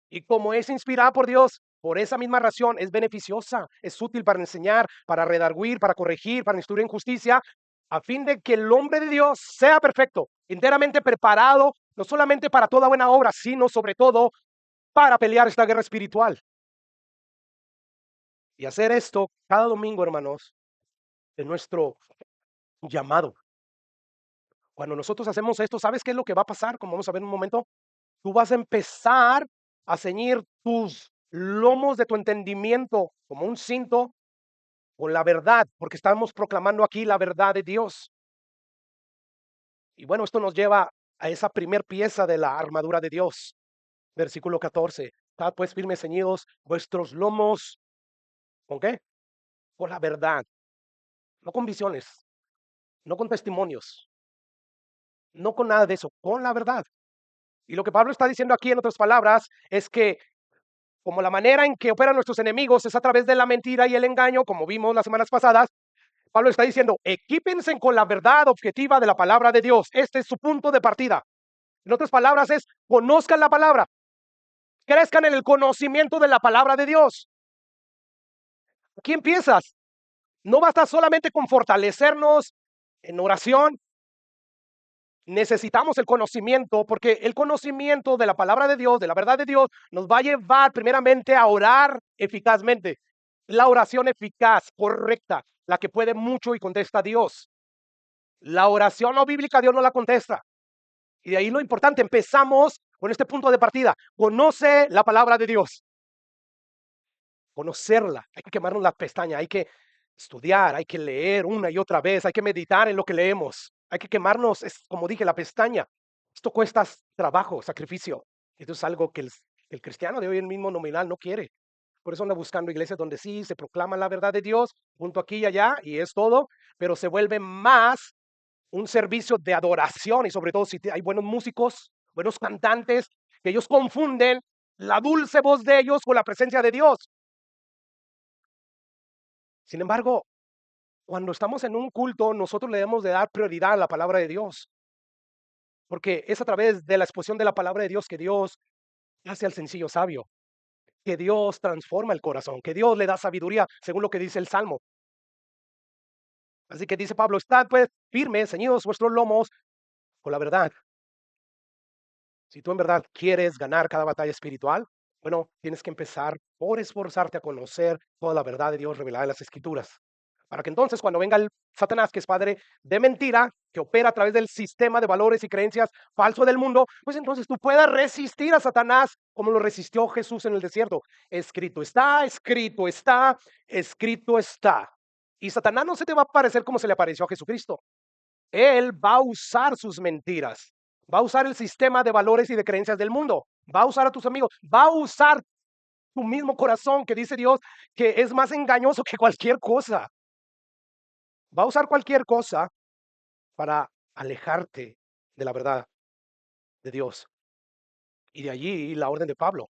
Y como es inspirada por Dios, por esa misma razón es beneficiosa, es útil para enseñar, para redarguir, para corregir, para instruir en justicia, a fin de que el hombre de Dios sea perfecto, enteramente preparado, no solamente para toda buena obra, sino sobre todo para pelear esta guerra espiritual. Y hacer esto cada domingo, hermanos, es nuestro llamado. Cuando nosotros hacemos esto, ¿sabes qué es lo que va a pasar? Como vamos a ver en un momento, tú vas a empezar a ceñir tus lomos de tu entendimiento como un cinto con la verdad, porque estamos proclamando aquí la verdad de Dios. Y bueno, esto nos lleva a esa primer pieza de la armadura de Dios. Versículo 14. Estad pues firmes ceñidos vuestros lomos. ¿Con qué? Con la verdad. No con visiones, no con testimonios, no con nada de eso, con la verdad. Y lo que Pablo está diciendo aquí, en otras palabras, es que como la manera en que operan nuestros enemigos es a través de la mentira y el engaño, como vimos las semanas pasadas, Pablo está diciendo, equípense con la verdad objetiva de la palabra de Dios. Este es su punto de partida. En otras palabras, es conozcan la palabra, crezcan en el conocimiento de la palabra de Dios. Aquí empiezas. No basta solamente con fortalecernos en oración. Necesitamos el conocimiento, porque el conocimiento de la palabra de Dios, de la verdad de Dios, nos va a llevar primeramente a orar eficazmente. La oración eficaz, correcta, la que puede mucho y contesta a Dios. La oración no bíblica, Dios no la contesta. Y de ahí lo importante, empezamos con este punto de partida. Conoce la palabra de Dios. Conocerla. Hay que quemarnos las pestañas, hay que estudiar, hay que leer una y otra vez, hay que meditar en lo que leemos. Hay que quemarnos, es como dije, la pestaña. Esto cuesta trabajo, sacrificio. Esto es algo que el cristiano de hoy, el mismo nominal, no quiere. Por eso anda buscando iglesias donde sí se proclama la verdad de Dios, junto aquí y allá, y es todo, pero se vuelve más un servicio de adoración y sobre todo si hay buenos músicos, buenos cantantes, que ellos confunden la dulce voz de ellos con la presencia de Dios. Sin embargo, cuando estamos en un culto, nosotros le debemos de dar prioridad a la palabra de Dios, porque es a través de la exposición de la palabra de Dios que Dios hace al sencillo sabio, que Dios transforma el corazón, que Dios le da sabiduría, según lo que dice el Salmo. Así que dice Pablo, estad pues firmes, ceñidos vuestros lomos con la verdad. Si tú en verdad quieres ganar cada batalla espiritual, bueno, tienes que empezar por esforzarte a conocer toda la verdad de Dios revelada en las Escrituras. Para que entonces cuando venga el Satanás, que es padre de mentira, que opera a través del sistema de valores y creencias falso del mundo, pues entonces tú puedas resistir a Satanás como lo resistió Jesús en el desierto. Escrito está, escrito está, escrito está. Y Satanás no se te va a parecer como se le apareció a Jesucristo. Él va a usar sus mentiras, va a usar el sistema de valores y de creencias del mundo, va a usar a tus amigos, va a usar tu mismo corazón, que dice Dios que es más engañoso que cualquier cosa. Va a usar cualquier cosa para alejarte de la verdad de Dios. Y de allí la orden de Pablo.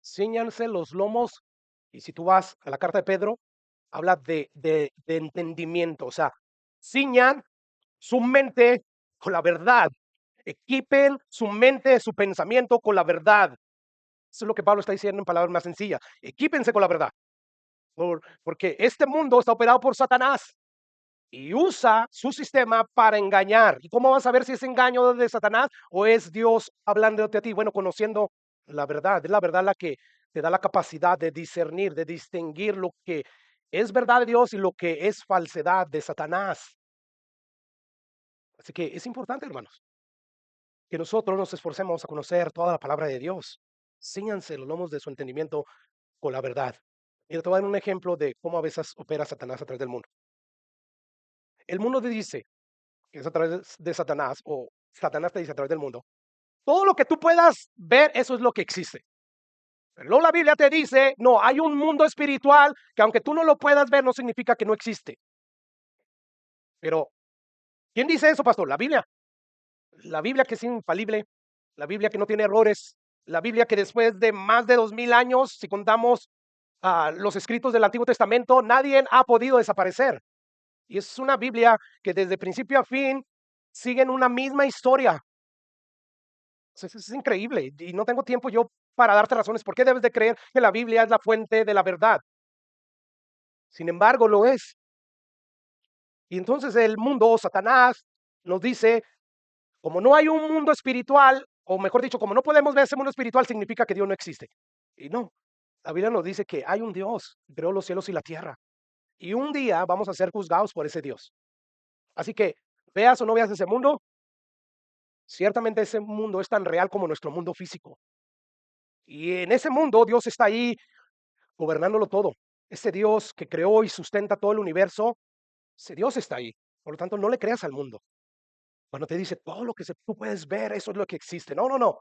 Cíñanse los lomos. Y si tú vas a la carta de Pedro, habla de entendimiento. O sea, ciñan su mente con la verdad. Equipen su mente, su pensamiento con la verdad. Eso es lo que Pablo está diciendo en palabras más sencillas. Equípense con la verdad. Porque este mundo está operado por Satanás y usa su sistema para engañar. ¿Y cómo vas a ver si es engaño de Satanás o es Dios hablándote a ti? Bueno, conociendo la verdad. Es la verdad la que te da la capacidad de discernir, de distinguir lo que es verdad de Dios y lo que es falsedad de Satanás. Así que es importante, hermanos, que nosotros nos esforcemos a conocer toda la palabra de Dios. Cíñanse los lomos de su entendimiento con la verdad. Mira, te voy a dar un ejemplo de cómo a veces opera Satanás a través del mundo. El mundo te dice que es a través de Satanás, o Satanás te dice a través del mundo, todo lo que tú puedas ver, eso es lo que existe. Pero luego la Biblia te dice, no, hay un mundo espiritual que aunque tú no lo puedas ver, no significa que no existe. Pero, ¿quién dice eso, pastor? La Biblia. La Biblia que es infalible, la Biblia que no tiene errores, la Biblia que después de más de 2000 años, si contamos los escritos del Antiguo Testamento, nadie ha podido desaparecer. Y es una Biblia que desde principio a fin siguen una misma historia. Es increíble y no tengo tiempo yo para darte razones por qué debes de creer que la Biblia es la fuente de la verdad. Sin embargo, lo es. Y entonces el mundo, Satanás, nos dice, como no hay un mundo espiritual, o mejor dicho, como no podemos ver ese mundo espiritual, significa que Dios no existe. Y no, la Biblia nos dice que hay un Dios, que creó los cielos y la tierra. Y un día vamos a ser juzgados por ese Dios. Así que, veas o no veas ese mundo, ciertamente ese mundo es tan real como nuestro mundo físico. Y en ese mundo Dios está ahí gobernándolo todo. Ese Dios que creó y sustenta todo el universo, ese Dios está ahí. Por lo tanto, no le creas al mundo. Cuando te dice todo lo que tú puedes ver, eso es lo que existe. No, no, no.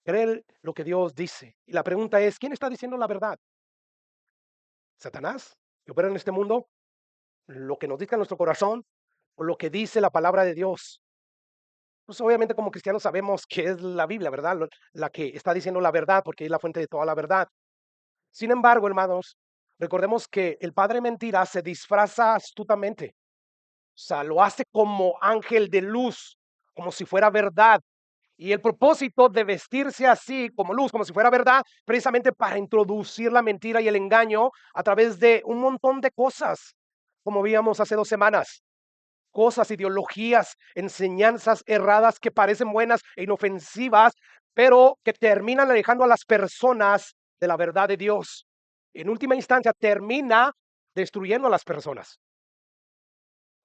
Cree lo que Dios dice. Y la pregunta es, ¿quién está diciendo la verdad? ¿Satanás, que opera en este mundo? ¿Lo que nos dice nuestro corazón? ¿O lo que dice la palabra de Dios? Pues obviamente como cristianos sabemos que es la Biblia, ¿verdad? La que está diciendo la verdad, porque es la fuente de toda la verdad. Sin embargo, hermanos, recordemos que el padre mentira se disfraza astutamente. O sea, lo hace como ángel de luz, como si fuera verdad. Y el propósito de vestirse así, como luz, como si fuera verdad, precisamente para introducir la mentira y el engaño a través de un montón de cosas, como vimos hace 2 semanas. Cosas, ideologías, enseñanzas erradas que parecen buenas e inofensivas, pero que terminan alejando a las personas de la verdad de Dios. En última instancia, termina destruyendo a las personas.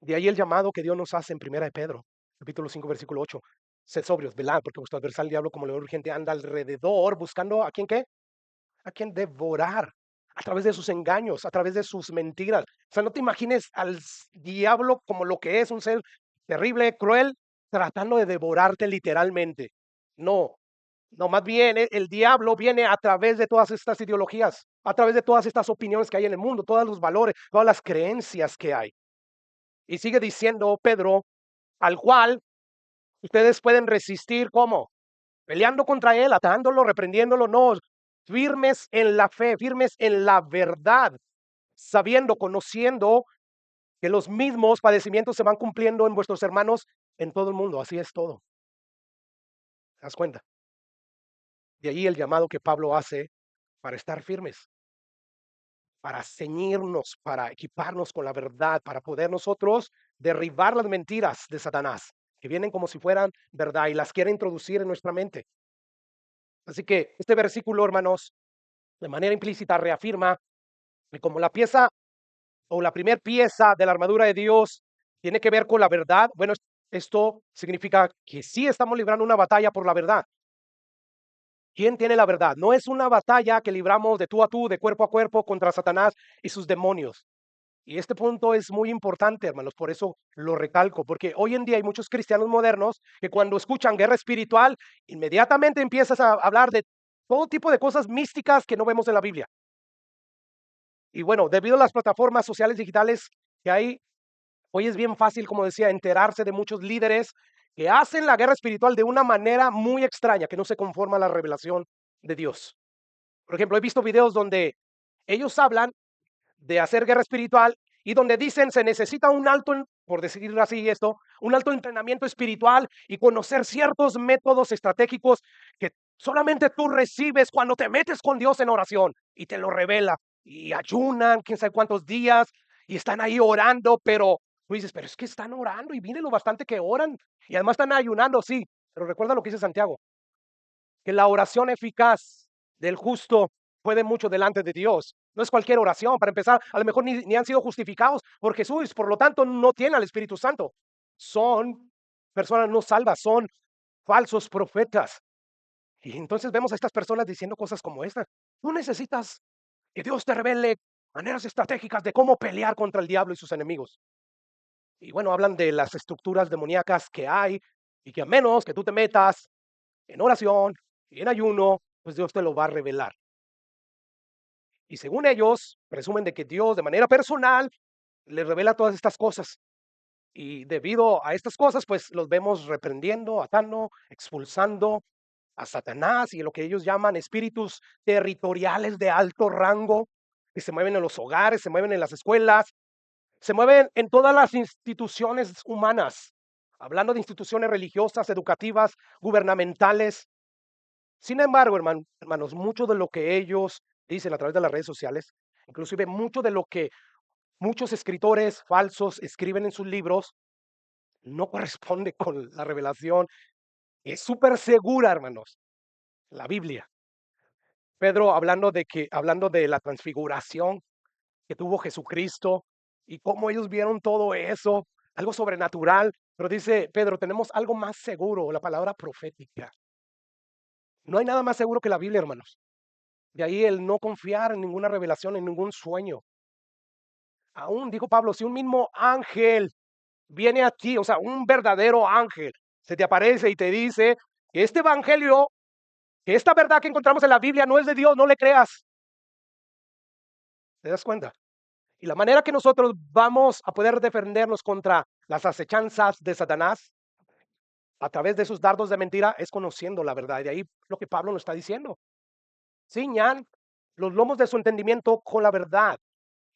De ahí el llamado que Dios nos hace en Primera de Pedro, capítulo 5, versículo 8. Sed sobrios, velad, porque vuestro adversario el diablo como león urgente anda alrededor buscando a quién qué, a quien devorar a través de sus engaños, a través de sus mentiras. O sea, no te imagines al diablo como lo que es un ser terrible, cruel, tratando de devorarte literalmente. No, no, más bien el diablo viene a través de todas estas ideologías, a través de todas estas opiniones que hay en el mundo, todos los valores, todas las creencias que hay. Y sigue diciendo Pedro, al cual ustedes pueden resistir, ¿cómo? Peleando contra él, atándolo, reprendiéndolo, no, firmes en la fe, firmes en la verdad, sabiendo, conociendo que los mismos padecimientos se van cumpliendo en vuestros hermanos en todo el mundo. Así es todo. ¿Te das cuenta? De ahí el llamado que Pablo hace para estar firmes, para ceñirnos, para equiparnos con la verdad, para poder nosotros derribar las mentiras de Satanás, que vienen como si fueran verdad y las quiere introducir en nuestra mente. Así que este versículo, hermanos, de manera implícita reafirma que como la pieza o la primera pieza de la armadura de Dios tiene que ver con la verdad. Bueno, esto significa que sí estamos librando una batalla por la verdad. ¿Quién tiene la verdad? No es una batalla que libramos de tú a tú, de cuerpo a cuerpo contra Satanás y sus demonios. Y este punto es muy importante, hermanos, por eso lo recalco, porque hoy en día hay muchos cristianos modernos que cuando escuchan guerra espiritual, inmediatamente empiezas a hablar de todo tipo de cosas místicas que no vemos en la Biblia. Y bueno, debido a las plataformas sociales digitales que hay, hoy es bien fácil, como decía, enterarse de muchos líderes que hacen la guerra espiritual de una manera muy extraña, que no se conforma a la revelación de Dios. Por ejemplo, he visto videos donde ellos hablan de hacer guerra espiritual y donde dicen se necesita un alto, por decirlo así esto, un alto entrenamiento espiritual y conocer ciertos métodos estratégicos que solamente tú recibes cuando te metes con Dios en oración y te lo revela y ayunan quién sabe cuántos días y están ahí orando, pero tú dices, pero es que están orando y miren lo bastante que oran y además están ayunando, sí, pero recuerda lo que dice Santiago, que la oración eficaz del justo puede mucho delante de Dios. No es cualquier oración, para empezar, a lo mejor ni han sido justificados por Jesús, por lo tanto no tienen al Espíritu Santo. Son personas no salvas, son falsos profetas. Y entonces vemos a estas personas diciendo cosas como esta. Tú necesitas que Dios te revele maneras estratégicas de cómo pelear contra el diablo y sus enemigos. Y bueno, hablan de las estructuras demoníacas que hay y que a menos que tú te metas en oración y en ayuno, pues Dios te lo va a revelar. Y según ellos, presumen de que Dios de manera personal les revela todas estas cosas. Y debido a estas cosas, pues los vemos reprendiendo, atando, expulsando a Satanás y lo que ellos llaman espíritus territoriales de alto rango, que se mueven en los hogares, se mueven en las escuelas, se mueven en todas las instituciones humanas, hablando de instituciones religiosas, educativas, gubernamentales. Sin embargo, hermanos, mucho de lo que ellos dicen a través de las redes sociales, inclusive mucho de lo que muchos escritores falsos escriben en sus libros, no corresponde con la revelación. Es súper segura, hermanos, la Biblia. Pedro hablando de la transfiguración que tuvo Jesucristo y cómo ellos vieron todo eso, algo sobrenatural, pero dice Pedro, tenemos algo más seguro, la palabra profética. No hay nada más seguro que la Biblia, hermanos. De ahí el no confiar en ninguna revelación, en ningún sueño. Aún, dijo Pablo, si un mismo ángel viene a ti, o sea, un verdadero ángel, se te aparece y te dice que este evangelio, que esta verdad que encontramos en la Biblia no es de Dios, no le creas. ¿Te das cuenta? Y la manera que nosotros vamos a poder defendernos contra las acechanzas de Satanás a través de esos dardos de mentira es conociendo la verdad. Y de ahí lo que Pablo nos está diciendo. Ciñan los lomos de su entendimiento con la verdad.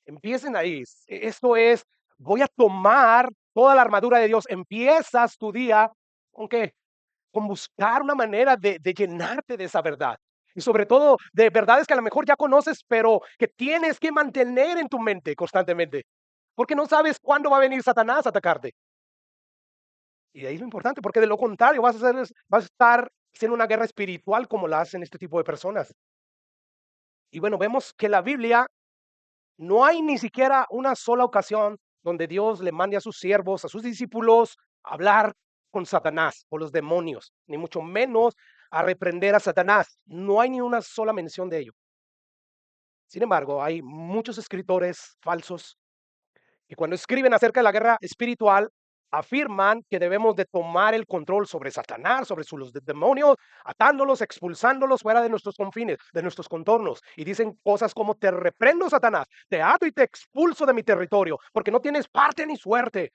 Empiecen ahí. Esto es, voy a tomar toda la armadura de Dios. Empiezas tu día con qué? Con buscar una manera de llenarte de esa verdad. Y sobre todo de verdades que a lo mejor ya conoces, pero que tienes que mantener en tu mente constantemente. Porque no sabes cuándo va a venir Satanás a atacarte. Y de ahí es lo importante, porque de lo contrario vas a estar haciendo una guerra espiritual como la hacen este tipo de personas. Y bueno, vemos que la Biblia no hay ni siquiera una sola ocasión donde Dios le mande a sus siervos, a sus discípulos, a hablar con Satanás o los demonios, ni mucho menos a reprender a Satanás. No hay ni una sola mención de ello. Sin embargo, hay muchos escritores falsos que cuando escriben acerca de la guerra espiritual, afirman que debemos de tomar el control sobre Satanás, sobre los demonios, atándolos, expulsándolos fuera de nuestros confines, de nuestros contornos. Y dicen cosas como, te reprendo, Satanás, te ato y te expulso de mi territorio, porque no tienes parte ni suerte.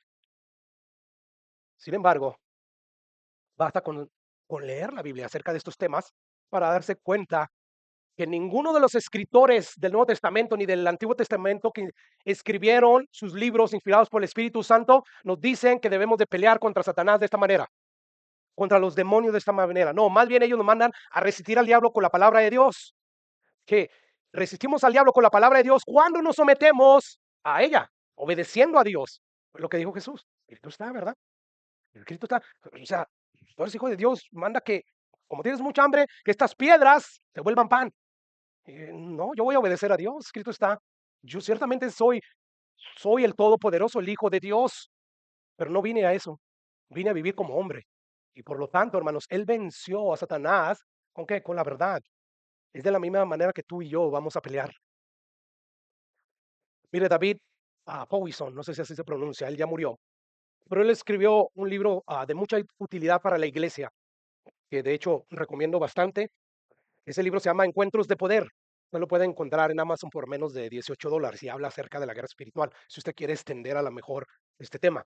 Sin embargo, basta con leer la Biblia acerca de estos temas para darse cuenta que ninguno de los escritores del Nuevo Testamento ni del Antiguo Testamento que escribieron sus libros inspirados por el Espíritu Santo nos dicen que debemos de pelear contra Satanás de esta manera, contra los demonios de esta manera. No, más bien ellos nos mandan a resistir al diablo con la palabra de Dios, que resistimos al diablo con la palabra de Dios cuando nos sometemos a ella, obedeciendo a Dios. Lo que dijo Jesús, Cristo está, ¿verdad? El Cristo está, o sea, tú eres hijo de Dios, manda que, como tienes mucha hambre, que estas piedras se vuelvan pan. No, yo voy a obedecer a Dios. Escrito está, yo ciertamente soy soy el Todopoderoso, el Hijo de Dios, pero no vine a eso, vine a vivir como hombre. Y por lo tanto, hermanos, Él venció a Satanás, ¿con qué? Con la verdad. Es de la misma manera que tú y yo vamos a pelear. Mire, David Powison, no sé si así se pronuncia, él ya murió, pero él escribió un libro de mucha utilidad para la iglesia, que de hecho recomiendo bastante. Ese libro se llama Encuentros de Poder. Usted lo puede encontrar en Amazon por menos de $18 y habla acerca de la guerra espiritual, si usted quiere extender a lo mejor este tema.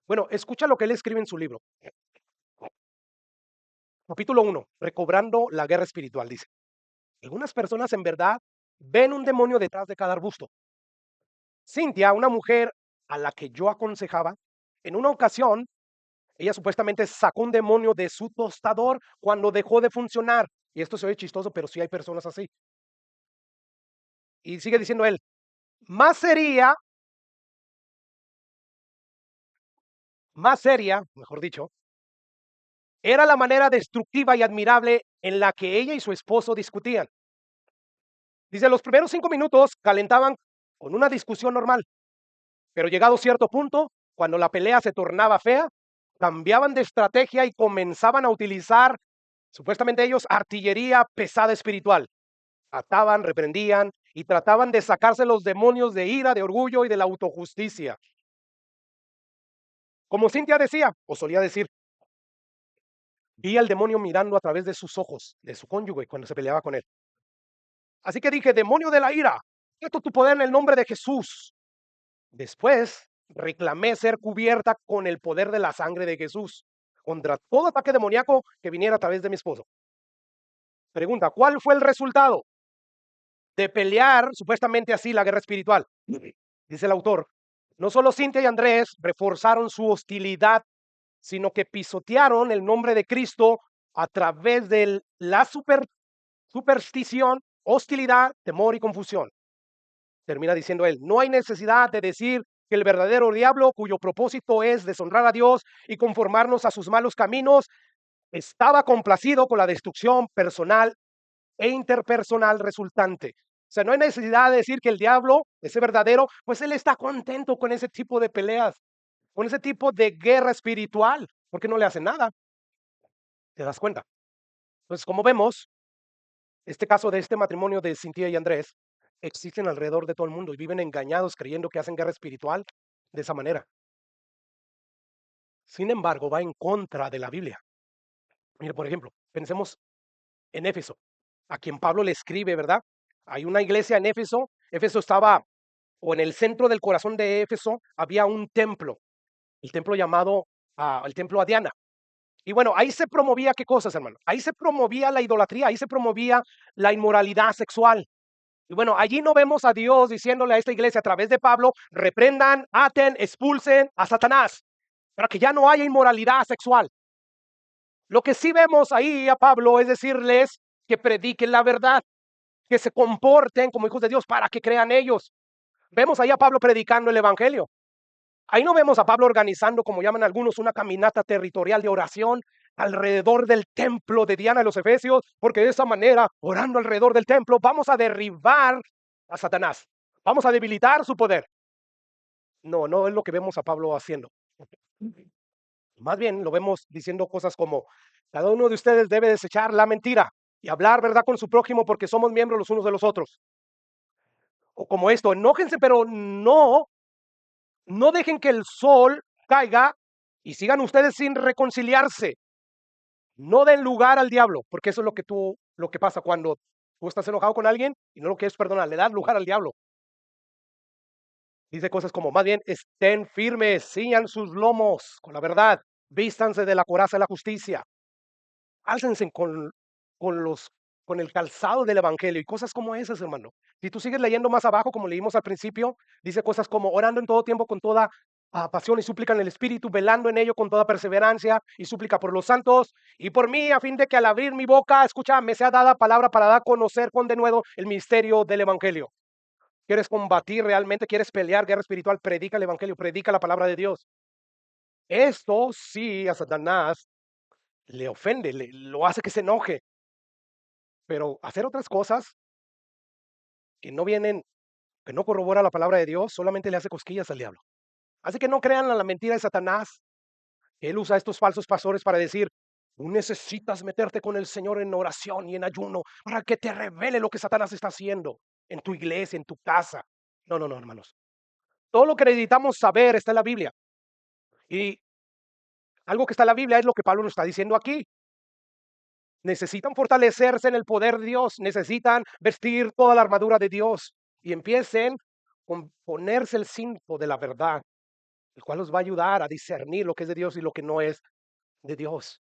Bueno, escucha lo que él escribe en su libro. Capítulo 1, Recobrando la guerra espiritual, dice. Algunas personas en verdad ven un demonio detrás de cada arbusto. Cintia, una mujer a la que yo aconsejaba, en una ocasión, ella supuestamente sacó un demonio de su tostador cuando dejó de funcionar. Y esto se oye chistoso, pero sí hay personas así. Y sigue diciendo él, más sería, más seria, mejor dicho, era la manera destructiva y admirable en la que ella y su esposo discutían. Dice, los primeros 5 minutos calentaban con una discusión normal, pero llegado cierto punto, cuando la pelea se tornaba fea, cambiaban de estrategia y comenzaban a utilizar, supuestamente ellos, artillería pesada espiritual. Ataban, reprendían y trataban de sacarse los demonios de ira, de orgullo y de la autojusticia. Como Cintia decía, o solía decir, vi al demonio mirando a través de sus ojos, de su cónyuge, cuando se peleaba con él. Así que dije, demonio de la ira, quieto tu poder en el nombre de Jesús. Después reclamé ser cubierta con el poder de la sangre de Jesús contra todo ataque demoníaco que viniera a través de mi esposo. Pregunta, ¿cuál fue el resultado de pelear supuestamente así la guerra espiritual? Dice el autor, no solo Cintia y Andrés reforzaron su hostilidad, sino que pisotearon el nombre de Cristo a través de la superstición, hostilidad, temor y confusión. Termina diciendo él, no hay necesidad de decir que el verdadero diablo, cuyo propósito es deshonrar a Dios y conformarnos a sus malos caminos, estaba complacido con la destrucción personal e interpersonal resultante. O sea, no hay necesidad de decir que el diablo, ese verdadero, pues él está contento con ese tipo de peleas, con ese tipo de guerra espiritual, porque no le hace nada. ¿Te das cuenta? Entonces, como vemos, este caso de este matrimonio de Cintia y Andrés existen alrededor de todo el mundo y viven engañados creyendo que hacen guerra espiritual de esa manera. Sin embargo, va en contra de la Biblia. Mire, por ejemplo, pensemos en Éfeso, a quien Pablo le escribe, ¿verdad? Hay una iglesia en Éfeso. Éfeso estaba, o en el centro del corazón de Éfeso, había un templo, el templo llamado el templo a Diana. Y bueno, ahí se promovía, ¿qué cosas, hermano? Ahí se promovía la idolatría, ahí se promovía la inmoralidad sexual. Y bueno, allí no vemos a Dios diciéndole a esta iglesia a través de Pablo, reprendan, aten, expulsen a Satanás, para que ya no haya inmoralidad sexual. Lo que sí vemos ahí a Pablo es decirles que prediquen la verdad, que se comporten como hijos de Dios para que crean ellos. Vemos ahí a Pablo predicando el evangelio. Ahí no vemos a Pablo organizando, como llaman algunos, una caminata territorial de oración alrededor del templo de Diana de los Efesios, porque de esa manera, orando alrededor del templo, vamos a derribar a Satanás. Vamos a debilitar su poder. No, no es lo que vemos a Pablo haciendo. Más bien lo vemos diciendo cosas como, cada uno de ustedes debe desechar la mentira y hablar verdad con su prójimo porque somos miembros los unos de los otros. O como esto, enójense, pero no dejen que el sol caiga y sigan ustedes sin reconciliarse. No den lugar al diablo, porque eso es lo que pasa cuando tú estás enojado con alguien y no lo quieres perdonar, le das lugar al diablo. Dice cosas como, más bien, estén firmes, ciñan sus lomos con la verdad, vístanse de la coraza de la justicia, álcense con los con el calzado del evangelio y cosas como esas, hermano. Si tú sigues leyendo más abajo, como leímos al principio, dice cosas como orando en todo tiempo con toda pasión y súplica en el Espíritu, velando en ello con toda perseverancia y súplica por los santos y por mí, a fin de que al abrir mi boca, escucha, me sea dada palabra para dar a conocer con denuedo el misterio del evangelio. ¿Quieres combatir realmente? ¿Quieres pelear guerra espiritual? Predica el evangelio, predica la palabra de Dios. Esto sí a Satanás le ofende, lo hace que se enoje. Pero hacer otras cosas que no vienen que no corrobora la palabra de Dios, solamente le hace cosquillas al diablo. Así que no crean en la mentira de Satanás. Él usa estos falsos pastores para decir, tú necesitas meterte con el Señor en oración y en ayuno para que te revele lo que Satanás está haciendo en tu iglesia, en tu casa. No, no, no, hermanos. Todo lo que necesitamos saber está en la Biblia. Y algo que está en la Biblia es lo que Pablo nos está diciendo aquí. Necesitan fortalecerse en el poder de Dios, necesitan vestir toda la armadura de Dios y empiecen con ponerse el cinto de la verdad, el cual los va a ayudar a discernir lo que es de Dios y lo que no es de Dios.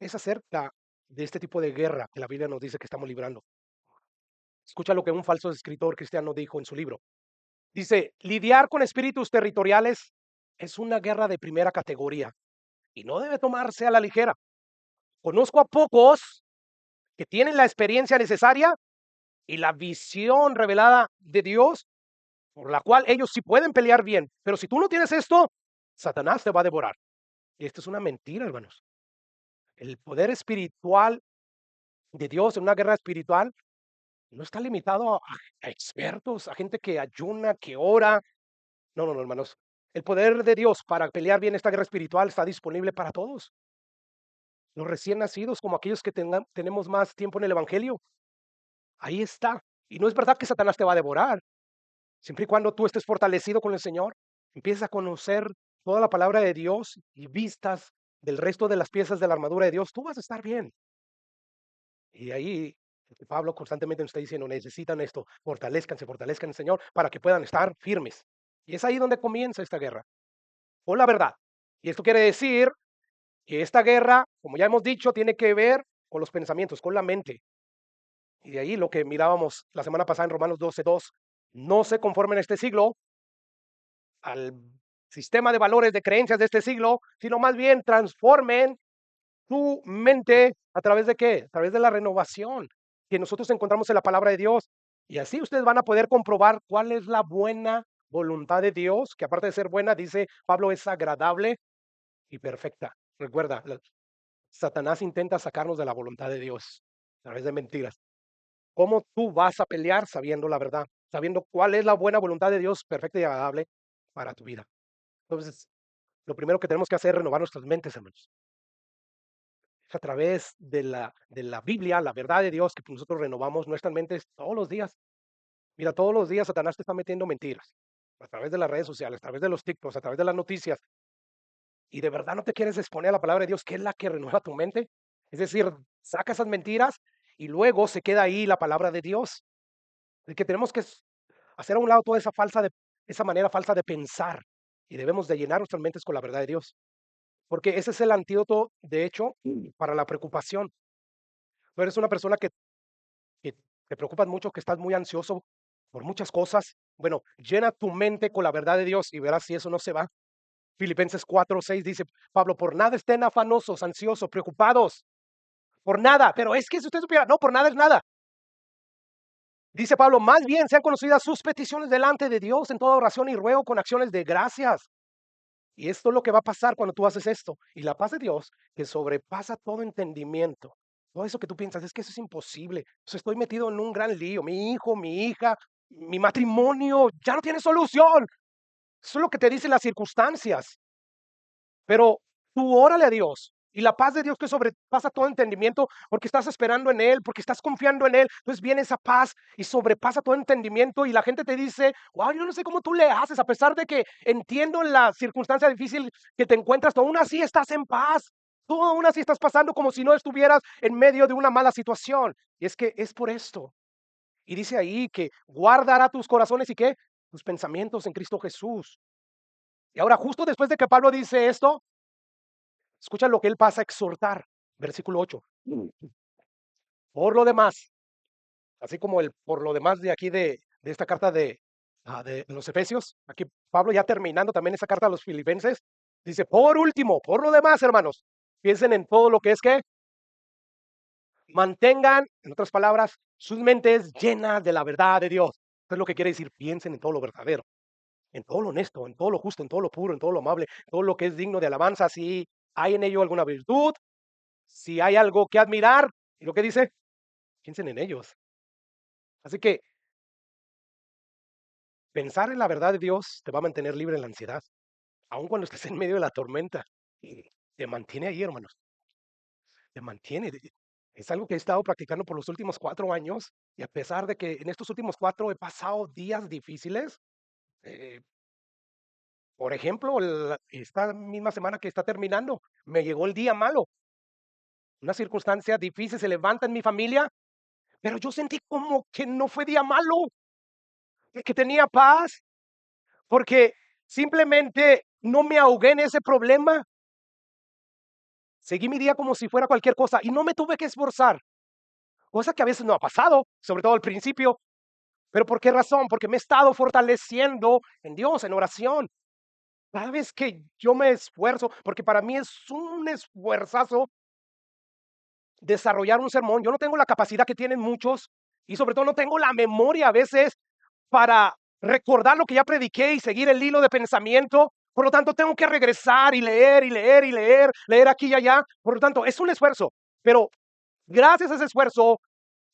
Es acerca de este tipo de guerra que la Biblia nos dice que estamos librando. Escucha lo que un falso escritor cristiano dijo en su libro. Dice, lidiar con espíritus territoriales es una guerra de primera categoría y no debe tomarse a la ligera. Conozco a pocos que tienen la experiencia necesaria y la visión revelada de Dios, por la cual ellos sí pueden pelear bien. Pero si tú no tienes esto, Satanás te va a devorar. Y esto es una mentira, hermanos. El poder espiritual de Dios en una guerra espiritual no está limitado a expertos, a gente que ayuna, que ora. No, no, no, hermanos. El poder de Dios para pelear bien esta guerra espiritual está disponible para todos. Los recién nacidos, como aquellos que tenemos más tiempo en el Evangelio. Ahí está. Y no es verdad que Satanás te va a devorar. Siempre y cuando tú estés fortalecido con el Señor, empiezas a conocer toda la palabra de Dios y vistas del resto de las piezas de la armadura de Dios, tú vas a estar bien. Y ahí Pablo constantemente nos está diciendo, necesitan esto, fortalezcan el Señor para que puedan estar firmes. Y es ahí donde comienza esta guerra, con la verdad. Y esto quiere decir que esta guerra, como ya hemos dicho, tiene que ver con los pensamientos, con la mente. Y de ahí lo que mirábamos la semana pasada en Romanos 12:2, no se conformen a este siglo, al sistema de valores, de creencias de este siglo, sino más bien transformen tu mente a través de qué? A través de la renovación que nosotros encontramos en la palabra de Dios. Y así ustedes van a poder comprobar cuál es la buena voluntad de Dios, que aparte de ser buena, dice Pablo, es agradable y perfecta. Recuerda, Satanás intenta sacarnos de la voluntad de Dios a través de mentiras. ¿Cómo tú vas a pelear sabiendo la verdad? Sabiendo cuál es la buena voluntad de Dios, perfecta y agradable para tu vida. Entonces, lo primero que tenemos que hacer es renovar nuestras mentes, hermanos. Es a través de la Biblia, la verdad de Dios, que nosotros renovamos nuestras mentes todos los días. Mira, todos los días Satanás te está metiendo mentiras. A través de las redes sociales, a través de los TikToks, a través de las noticias. Y de verdad no te quieres exponer a la palabra de Dios, que es la que renueva tu mente. Es decir, saca esas mentiras y luego se queda ahí la palabra de Dios. De que tenemos que hacer a un lado toda esa manera falsa de pensar. Y debemos de llenar nuestras mentes con la verdad de Dios. Porque ese es el antídoto, de hecho, para la preocupación. Tú eres una persona que te preocupas mucho, que estás muy ansioso por muchas cosas. Bueno, llena tu mente con la verdad de Dios y verás si eso no se va. Filipenses 4:6 dice, Pablo, por nada estén afanosos, ansiosos, preocupados, por nada. Pero es que si usted supiera, no, por nada es nada. Dice Pablo, más bien sean conocidas sus peticiones delante de Dios en toda oración y ruego con acciones de gracias. Y esto es lo que va a pasar cuando tú haces esto. Y la paz de Dios, que sobrepasa todo entendimiento. Todo eso que tú piensas, es que eso es imposible. O sea, estoy metido en un gran lío. Mi hijo, mi hija, mi matrimonio, ya no tiene solución. Eso es lo que te dicen las circunstancias. Pero tú órale a Dios. Y la paz de Dios que sobrepasa todo entendimiento, porque estás esperando en Él, porque estás confiando en Él. Entonces viene esa paz y sobrepasa todo entendimiento. Y la gente te dice, wow, yo no sé cómo tú le haces, a pesar de que entiendo la circunstancia difícil que te encuentras, tú aún así estás en paz. Tú aún así estás pasando como si no estuvieras en medio de una mala situación. Y es que es por esto. Y dice ahí que guardará tus corazones y qué, tus pensamientos en Cristo Jesús. Y ahora, justo después de que Pablo dice esto, escucha lo que él pasa a exhortar, versículo 8. Por lo demás, así como el por lo demás de aquí de esta carta de los Efesios, aquí Pablo ya terminando también esa carta a los Filipenses, dice, por último, por lo demás, hermanos, piensen en todo lo que es que mantengan, en otras palabras, sus mentes llenas de la verdad de Dios. Eso es lo que quiere decir, piensen en todo lo verdadero, en todo lo honesto, en todo lo justo, en todo lo puro, en todo lo amable, todo lo que es digno de alabanza, si hay en ello alguna virtud, si hay algo que admirar, y lo que dice, piensen en ellos. Así que Pensar en la verdad de Dios te va a mantener libre de la ansiedad, aun cuando estés en medio de la tormenta. Y te mantiene ahí, hermanos, te mantiene. Es algo que he estado practicando por los últimos 4 años y a pesar de que en estos últimos 4 he pasado días difíciles, eh, por ejemplo, esta misma semana que está terminando, me llegó el día malo, una circunstancia difícil se levanta en mi familia, pero yo sentí como que no fue día malo, que tenía paz, porque simplemente no me ahogué en ese problema. Seguí mi día como si fuera cualquier cosa y no me tuve que esforzar, cosa que a veces no ha pasado, sobre todo al principio. ¿Pero por qué razón? Porque me he estado fortaleciendo en Dios, en oración. Cada vez que yo me esfuerzo, porque para mí es un esfuerzazo desarrollar un sermón. Yo no tengo la capacidad que tienen muchos y sobre todo no tengo la memoria a veces para recordar lo que ya prediqué y seguir el hilo de pensamiento. Por lo tanto, tengo que regresar y leer y leer y leer, leer aquí y allá. Por lo tanto, es un esfuerzo. Pero gracias a ese esfuerzo,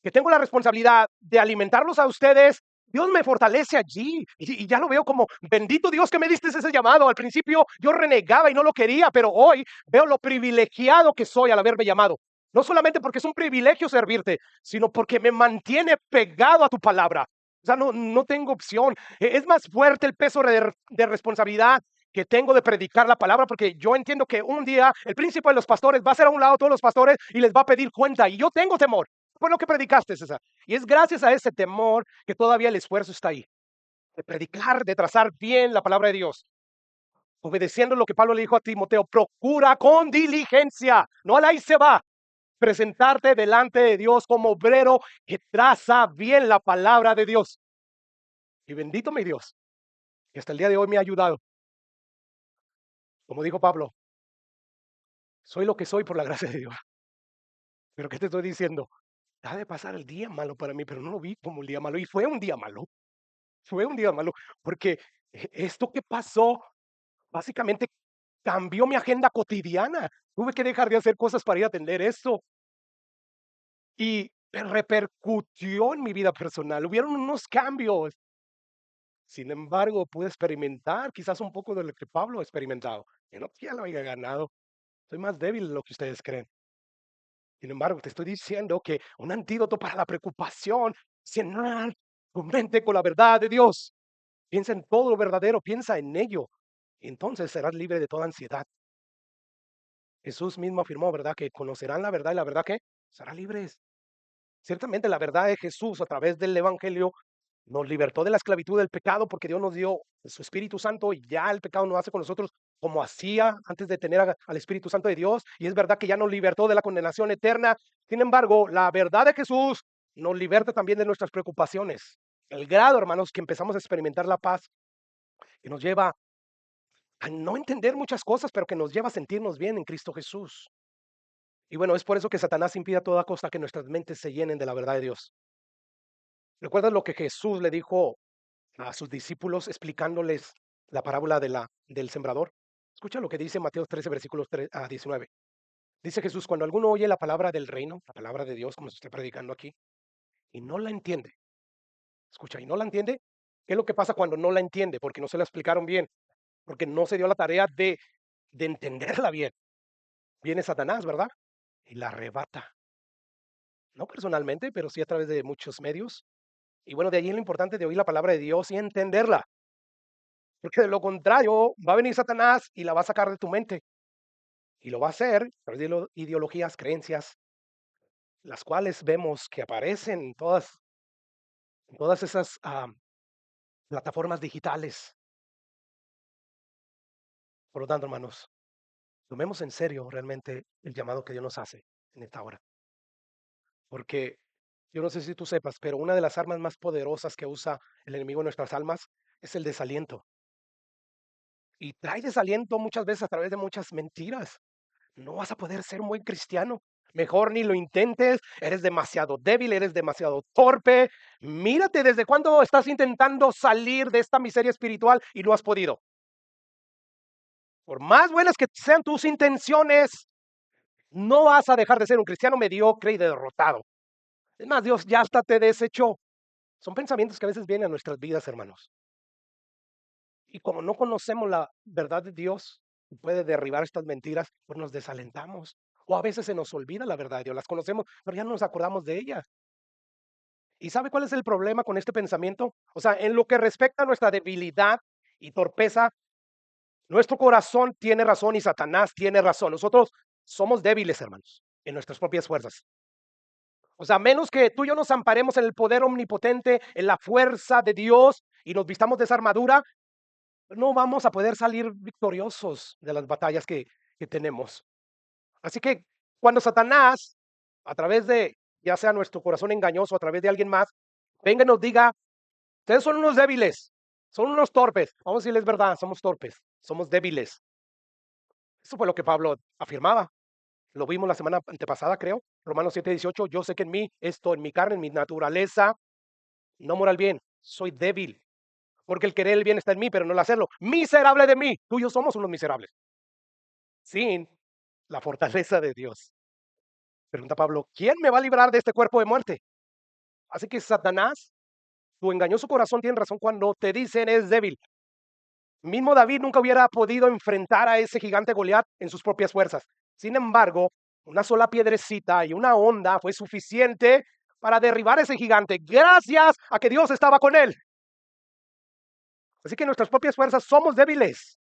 que tengo la responsabilidad de alimentarlos a ustedes, Dios me fortalece allí y ya lo veo como, bendito Dios que me diste ese llamado. Al principio yo renegaba y no lo quería, pero hoy veo lo privilegiado que soy al haberme llamado. No solamente porque es un privilegio servirte, sino porque me mantiene pegado a tu palabra. O sea, no tengo opción. Es más fuerte el peso de responsabilidad que tengo de predicar la palabra, porque yo entiendo que un día el príncipe de los pastores va a ser a un lado a todos los pastores y les va a pedir cuenta. Y yo tengo temor por lo que predicaste, César. Y es gracias a ese temor que todavía el esfuerzo está ahí, de predicar, de trazar bien la palabra de Dios, obedeciendo lo que Pablo le dijo a Timoteo, procura con diligencia, no a la y se va, presentarte delante de Dios como obrero que traza bien la palabra de Dios. Y bendito mi Dios, que hasta el día de hoy me ha ayudado. Como dijo Pablo, soy lo que soy por la gracia de Dios. Pero ¿qué te estoy diciendo? Ha de pasar el día malo para mí, pero no lo vi como un día malo. Y fue un día malo. Fue un día malo, porque esto que pasó básicamente cambió mi agenda cotidiana. Tuve que dejar de hacer cosas para ir a atender esto y repercutió en mi vida personal. Hubieron unos cambios. Sin embargo, pude experimentar quizás un poco de lo que Pablo ha experimentado. Que no ya lo había ganado. Soy más débil de lo que ustedes creen. Sin embargo, te estoy diciendo que un antídoto para la preocupación es llenar tu mente con la verdad de Dios. Piensa en todo lo verdadero, piensa en ello. Entonces serás libre de toda ansiedad. Jesús mismo afirmó, ¿verdad? Que conocerán la verdad y la verdad que serán libres. Ciertamente la verdad de Jesús a través del Evangelio nos libertó de la esclavitud del pecado porque Dios nos dio su Espíritu Santo y ya el pecado no hace con nosotros como hacía antes de tener al Espíritu Santo de Dios. Y es verdad que ya nos libertó de la condenación eterna. Sin embargo, la verdad de Jesús nos liberta también de nuestras preocupaciones. El grado, hermanos, que empezamos a experimentar la paz que nos lleva a no entender muchas cosas, pero que nos lleva a sentirnos bien en Cristo Jesús. Y bueno, es por eso que Satanás impide a toda costa que nuestras mentes se llenen de la verdad de Dios. ¿Recuerdas lo que Jesús le dijo a sus discípulos explicándoles la parábola del sembrador? Escucha lo que dice Mateo 13, versículos 3 a 19. Dice Jesús, cuando alguno oye la palabra del reino, la palabra de Dios, como se está predicando aquí, y no la entiende, escucha, y no la entiende, ¿qué es lo que pasa cuando no la entiende? Porque no se la explicaron bien, porque no se dio la tarea de entenderla bien. Viene Satanás, ¿verdad? Y la arrebata. No personalmente, pero sí a través de muchos medios. Y bueno, de allí lo importante de oír la palabra de Dios y entenderla. Porque de lo contrario, va a venir Satanás y la va a sacar de tu mente. Y lo va a hacer a través de ideologías, creencias, las cuales vemos que aparecen en todas esas plataformas digitales. Por lo tanto, hermanos, tomemos en serio realmente el llamado que Dios nos hace en esta hora. Porque yo no sé si tú sepas, pero una de las armas más poderosas que usa el enemigo en nuestras almas es el desaliento. Y trae desaliento muchas veces a través de muchas mentiras. No vas a poder ser un buen cristiano. Mejor ni lo intentes, eres demasiado débil, eres demasiado torpe. Mírate desde cuándo estás intentando salir de esta miseria espiritual y no has podido. Por más buenas que sean tus intenciones, no vas a dejar de ser un cristiano mediocre y derrotado. Es más, Dios ya hasta te desechó. Son pensamientos que a veces vienen a nuestras vidas, hermanos. Y como no conocemos la verdad de Dios, que puede derribar estas mentiras, pues nos desalentamos. O a veces se nos olvida la verdad de Dios, las conocemos, pero ya no nos acordamos de ellas. ¿Y sabe cuál es el problema con este pensamiento? O sea, en lo que respecta a nuestra debilidad y torpeza, nuestro corazón tiene razón y Satanás tiene razón. Nosotros somos débiles, hermanos, en nuestras propias fuerzas. O sea, menos que tú y yo nos amparemos en el poder omnipotente, en la fuerza de Dios y nos vistamos de esa armadura, no vamos a poder salir victoriosos de las batallas que tenemos. Así que cuando Satanás, a través de, ya sea nuestro corazón engañoso, a través de alguien más, venga y nos diga, ustedes son unos débiles, son unos torpes. Vamos a decirles verdad, somos torpes, somos débiles. Eso fue lo que Pablo afirmaba. Lo vimos la semana antepasada, creo. Romanos 7:18. Yo sé que en mí, esto en mi carne, en mi naturaleza, no mora el bien. Soy débil. Porque el querer el bien está en mí, pero no el hacerlo. Miserable de mí. Tú y yo somos unos miserables. Sin la fortaleza de Dios. Pregunta Pablo, ¿quién me va a librar de este cuerpo de muerte? Así que Satanás, tu engañoso corazón tiene razón cuando te dicen es débil. Mismo David nunca hubiera podido enfrentar a ese gigante Goliat en sus propias fuerzas. Sin embargo, una sola piedrecita y una onda fue suficiente para derribar a ese gigante, gracias a que Dios estaba con él. Así que en nuestras propias fuerzas somos débiles.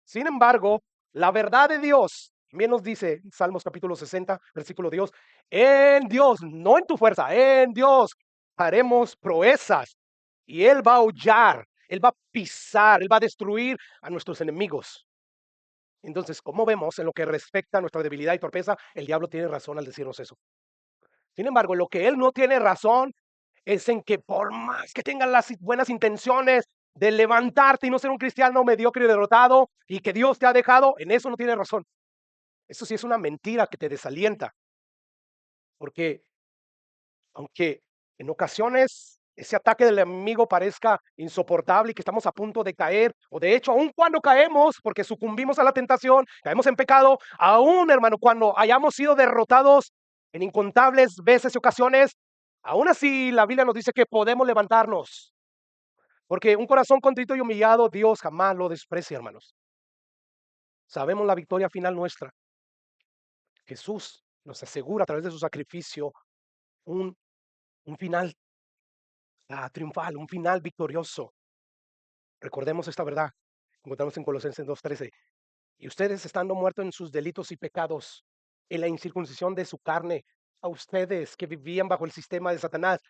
Sin embargo, la verdad de Dios, bien nos dice Salmos capítulo 60, versículo Dios, en Dios, no en tu fuerza, en Dios haremos proezas y Él va a aullar, Él va a pisar, Él va a destruir a nuestros enemigos. Entonces, como vemos, en lo que respecta a nuestra debilidad y torpeza, el diablo tiene razón al decirnos eso. Sin embargo, lo que él no tiene razón es en que por más que tengan las buenas intenciones de levantarte y no ser un cristiano mediocre y derrotado y que Dios te ha dejado, en eso no tiene razón. Eso sí es una mentira que te desalienta, porque aunque en ocasiones ese ataque del enemigo parezca insoportable y que estamos a punto de caer, o de hecho, aun cuando caemos, porque sucumbimos a la tentación, caemos en pecado, aún, hermano, cuando hayamos sido derrotados en incontables veces y ocasiones, aún así la Biblia nos dice que podemos levantarnos, porque un corazón contrito y humillado, Dios jamás lo desprecia, hermanos. Sabemos la victoria final nuestra. Jesús nos asegura a través de su sacrificio un, un final triunfal, un final victorioso. Recordemos esta verdad. Encontramos en Colosenses 2:13. Y ustedes estando muertos en sus delitos y pecados, en la incircuncisión de su carne, a ustedes que vivían bajo el sistema de Satanás,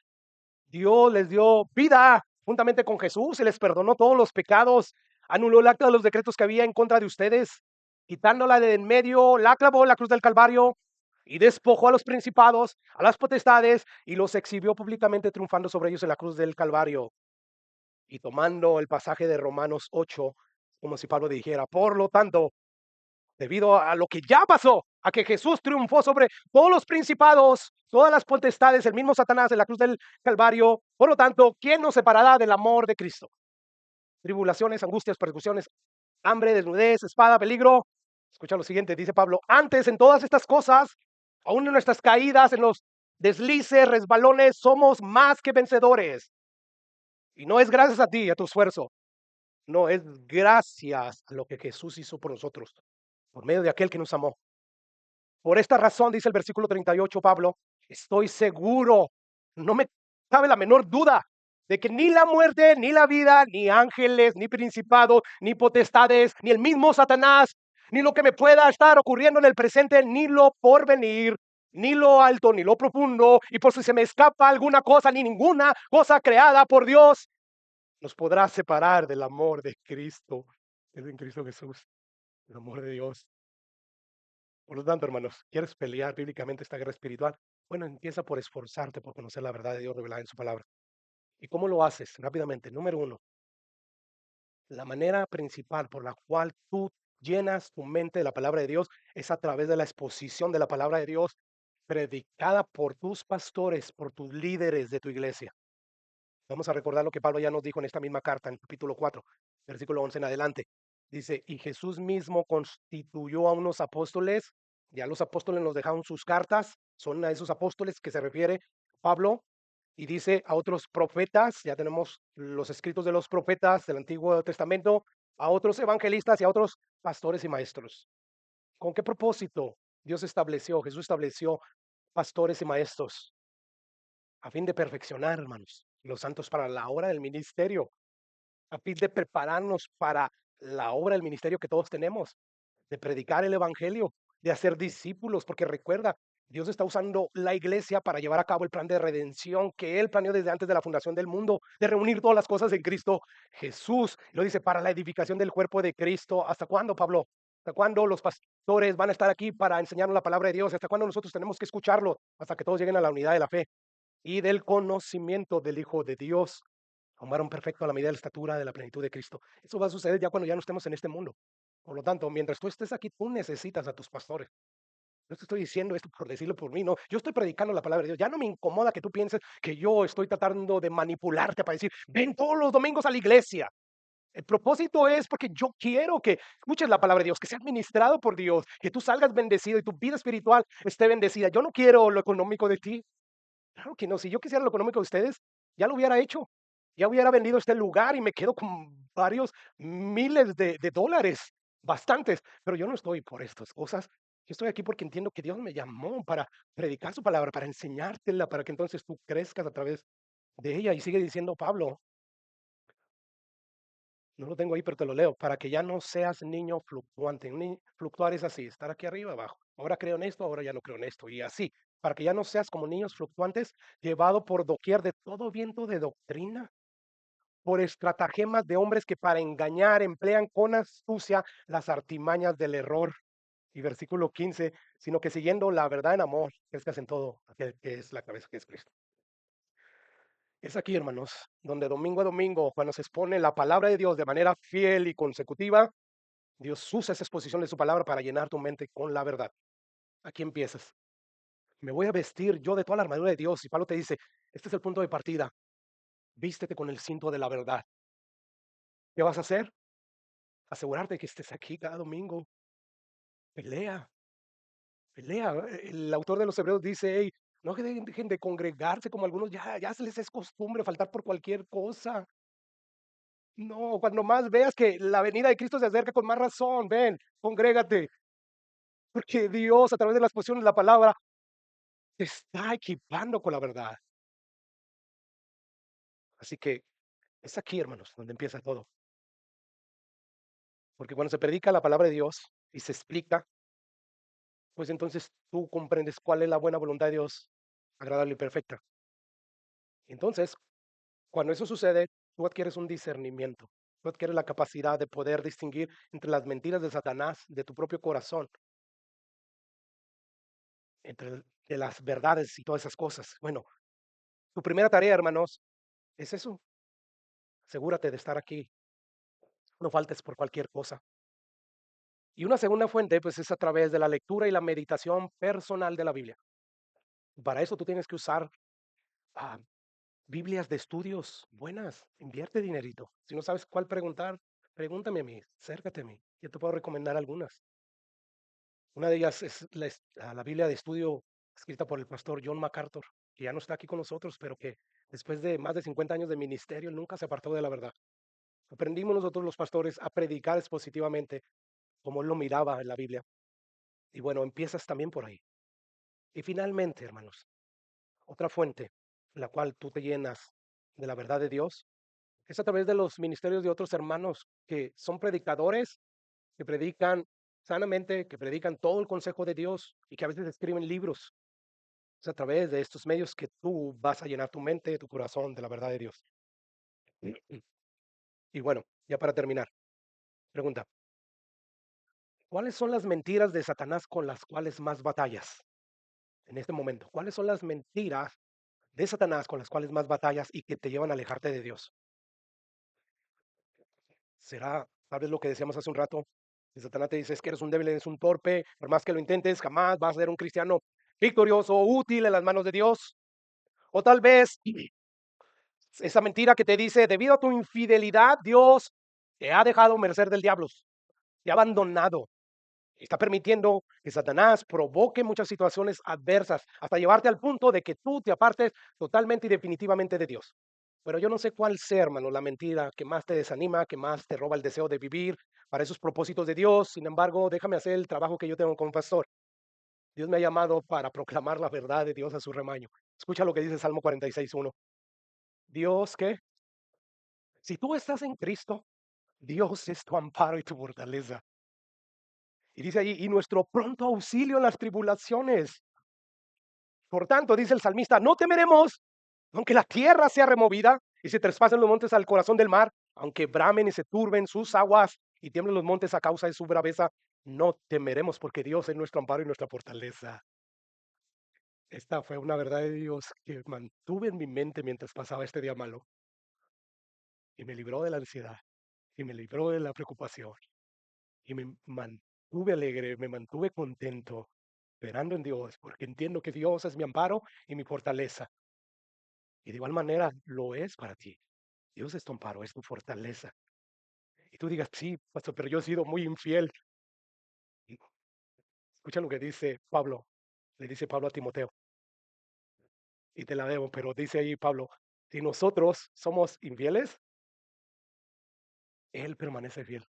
Dios les dio vida juntamente con Jesús, se les perdonó todos los pecados, anuló el acta de los decretos que había en contra de ustedes, quitándola de en medio, la clavó en la cruz del Calvario y despojó a los principados, a las potestades y los exhibió públicamente triunfando sobre ellos en la cruz del Calvario. Y tomando el pasaje de Romanos 8, como si Pablo dijera, por lo tanto, debido a lo que ya pasó, a que Jesús triunfó sobre todos los principados, todas las potestades, el mismo Satanás en la cruz del Calvario, por lo tanto, ¿quién nos separará del amor de Cristo? Tribulaciones, angustias, persecuciones, hambre, desnudez, espada, peligro. Escucha lo siguiente, dice Pablo, antes en todas estas cosas, aún en nuestras caídas, en los deslices, resbalones, somos más que vencedores. Y no es gracias a ti, a tu esfuerzo, no, es gracias a lo que Jesús hizo por nosotros, por medio de aquel que nos amó. Por esta razón, dice el versículo 38, Pablo, estoy seguro, no me cabe la menor duda de que ni la muerte, ni la vida, ni ángeles, ni principados, ni potestades, ni el mismo Satanás, ni lo que me pueda estar ocurriendo en el presente, ni lo por venir, ni lo alto, ni lo profundo, y por si se me escapa alguna cosa, ni ninguna cosa creada por Dios, nos podrá separar del amor de Cristo, es en Cristo Jesús, el amor de Dios. Por lo tanto, hermanos, ¿quieres pelear bíblicamente esta guerra espiritual? Bueno, empieza por esforzarte por conocer la verdad de Dios revelada en su palabra. ¿Y cómo lo haces? Rápidamente. Número uno, la manera principal por la cual tú llenas tu mente de la palabra de Dios es a través de la exposición de la palabra de Dios predicada por tus pastores, por tus líderes de tu iglesia. Vamos a recordar lo que Pablo ya nos dijo en esta misma carta, en el capítulo 4, versículo 11 en adelante. Dice, y Jesús mismo constituyó a unos apóstoles, ya los apóstoles nos dejaron sus cartas, son a esos apóstoles que se refiere Pablo, y dice a otros profetas, ya tenemos los escritos de los profetas del Antiguo Testamento, a otros evangelistas y a otros pastores y maestros. ¿Con qué propósito Jesús estableció pastores y maestros? A fin de perfeccionar, hermanos, los santos para la obra del ministerio, a fin de prepararnos para la obra del ministerio que todos tenemos, de predicar el evangelio, de hacer discípulos, porque recuerda, Dios está usando la iglesia para llevar a cabo el plan de redención que Él planeó desde antes de la fundación del mundo, de reunir todas las cosas en Cristo Jesús. Lo dice para la edificación del cuerpo de Cristo. ¿Hasta cuándo, Pablo? ¿Hasta cuándo los pastores van a estar aquí para enseñarnos la palabra de Dios? ¿Hasta cuándo nosotros tenemos que escucharlo? Hasta que todos lleguen a la unidad de la fe y del conocimiento del Hijo de Dios, a un varón perfecto a la medida de la estatura de la plenitud de Cristo. Eso va a suceder ya cuando ya no estemos en este mundo. Por lo tanto, mientras tú estés aquí, tú necesitas a tus pastores. No te estoy diciendo esto por decirlo por mí, no. Yo estoy predicando la palabra de Dios. Ya no me incomoda que tú pienses que yo estoy tratando de manipularte para decir, ven todos los domingos a la iglesia. El propósito es porque yo quiero que escuches la palabra de Dios, que sea administrado por Dios, que tú salgas bendecido y tu vida espiritual esté bendecida. Yo no quiero lo económico de ti. Claro que no. Si yo quisiera lo económico de ustedes, ya lo hubiera hecho. Ya hubiera vendido este lugar y me quedo con varios miles de dólares, bastantes. Pero yo no estoy por estas cosas. Yo estoy aquí porque entiendo que Dios me llamó para predicar su palabra, para enseñártela, para que entonces tú crezcas a través de ella. Y sigue diciendo Pablo, no lo tengo ahí, pero te lo leo, para que ya no seas niño fluctuante. Fluctuar es así, estar aquí arriba, abajo. Ahora creo en esto, ahora ya no creo en esto. Y así, para que ya no seas como niños fluctuantes, llevado por doquier de todo viento de doctrina, por estratagemas de hombres que para engañar emplean con astucia las artimañas del error. Y versículo 15, sino que siguiendo la verdad en amor, crezcas en todo, aquel que es la cabeza que es Cristo. Es aquí, hermanos, donde domingo a domingo, cuando se expone la palabra de Dios de manera fiel y consecutiva, Dios usa esa exposición de su palabra para llenar tu mente con la verdad. Aquí empiezas. Me voy a vestir yo de toda la armadura de Dios. Y Pablo te dice, este es el punto de partida. Vístete con el cinto de la verdad. ¿Qué vas a hacer? Asegurarte que estés aquí cada domingo. Pelea, pelea. El autor de los Hebreos dice, hey, no dejen de congregarse como algunos, ya se les es costumbre faltar por cualquier cosa. No, cuando más veas que la venida de Cristo se acerca, con más razón, ven, congrégate, porque Dios a través de la exposición de la palabra te está equipando con la verdad. Así que es aquí, hermanos, donde empieza todo. Porque cuando se predica la palabra de Dios y se explica, pues entonces tú comprendes cuál es la buena voluntad de Dios, agradable y perfecta. Entonces, cuando eso sucede, tú adquieres un discernimiento. Tú adquieres la capacidad de poder distinguir entre las mentiras de Satanás, de tu propio corazón, de las verdades y todas esas cosas. Bueno, tu primera tarea, hermanos, es eso. Asegúrate de estar aquí. No faltes por cualquier cosa. Y una segunda fuente, pues es a través de la lectura y la meditación personal de la Biblia. Para eso tú tienes que usar ah, Biblias de estudios buenas. Invierte dinerito. Si no sabes cuál preguntar, pregúntame a mí, acércate a mí. Yo te puedo recomendar algunas. Una de ellas es la Biblia de estudio escrita por el pastor John MacArthur, que ya no está aquí con nosotros, pero que después de más de 50 años de ministerio nunca se apartó de la verdad. Aprendimos nosotros los pastores a predicar expositivamente como él lo miraba en la Biblia. Y bueno, empiezas también por ahí. Y finalmente, hermanos, otra fuente en la cual tú te llenas de la verdad de Dios es a través de los ministerios de otros hermanos que son predicadores, que predican sanamente, que predican todo el consejo de Dios y que a veces escriben libros. Es a través de estos medios que tú vas a llenar tu mente, tu corazón de la verdad de Dios. Y bueno, ya para terminar, pregunta, ¿cuáles son las mentiras de Satanás con las cuales más batallas en este momento? ¿Cuáles son las mentiras de Satanás con las cuales más batallas y que te llevan a alejarte de Dios? ¿Será tal vez lo que decíamos hace un rato? Si Satanás te dice es que eres un débil, eres un torpe, por más que lo intentes, jamás vas a ser un cristiano victorioso, útil en las manos de Dios. O tal vez esa mentira que te dice, debido a tu infidelidad, Dios te ha dejado merced del diablo, te ha abandonado. Está permitiendo que Satanás provoque muchas situaciones adversas hasta llevarte al punto de que tú te apartes totalmente y definitivamente de Dios. Pero yo no sé cuál sea, hermano, la mentira que más te desanima, que más te roba el deseo de vivir para esos propósitos de Dios. Sin embargo, déjame hacer el trabajo que yo tengo como pastor. Dios me ha llamado para proclamar la verdad de Dios a su rebaño. Escucha lo que dice Salmo 46:1. Dios, ¿qué? Si tú estás en Cristo, Dios es tu amparo y tu fortaleza. Y dice ahí, y nuestro pronto auxilio en las tribulaciones. Por tanto, dice el salmista, no temeremos, aunque la tierra sea removida y se traspasen los montes al corazón del mar, aunque bramen y se turben sus aguas y tiemblen los montes a causa de su braveza, no temeremos porque Dios es nuestro amparo y nuestra fortaleza. Esta fue una verdad de Dios que mantuve en mi mente mientras pasaba este día malo y me libró de la ansiedad y me libró de la preocupación y me mantuve alegre, me mantuve contento, esperando en Dios, porque entiendo que Dios es mi amparo y mi fortaleza. Y de igual manera lo es para ti. Dios es tu amparo, es tu fortaleza. Y tú digas, sí, pastor, pero yo he sido muy infiel. Y escucha lo que dice Pablo, le dice Pablo a Timoteo, y te la debo, pero dice ahí Pablo, si nosotros somos infieles, Él permanece fiel,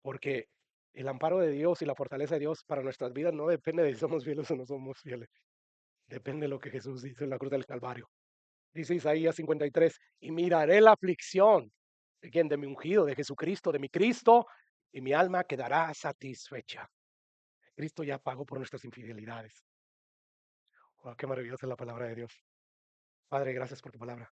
porque el amparo de Dios y la fortaleza de Dios para nuestras vidas no depende de si somos fieles o no somos fieles, depende de lo que Jesús hizo en la cruz del Calvario. Dice Isaías 53, y miraré la aflicción de quien de mi ungido, de Jesucristo, de mi Cristo, y mi alma quedará satisfecha. Cristo ya pagó por nuestras infidelidades. Oh, qué maravillosa es la palabra de Dios. Padre, gracias por tu palabra.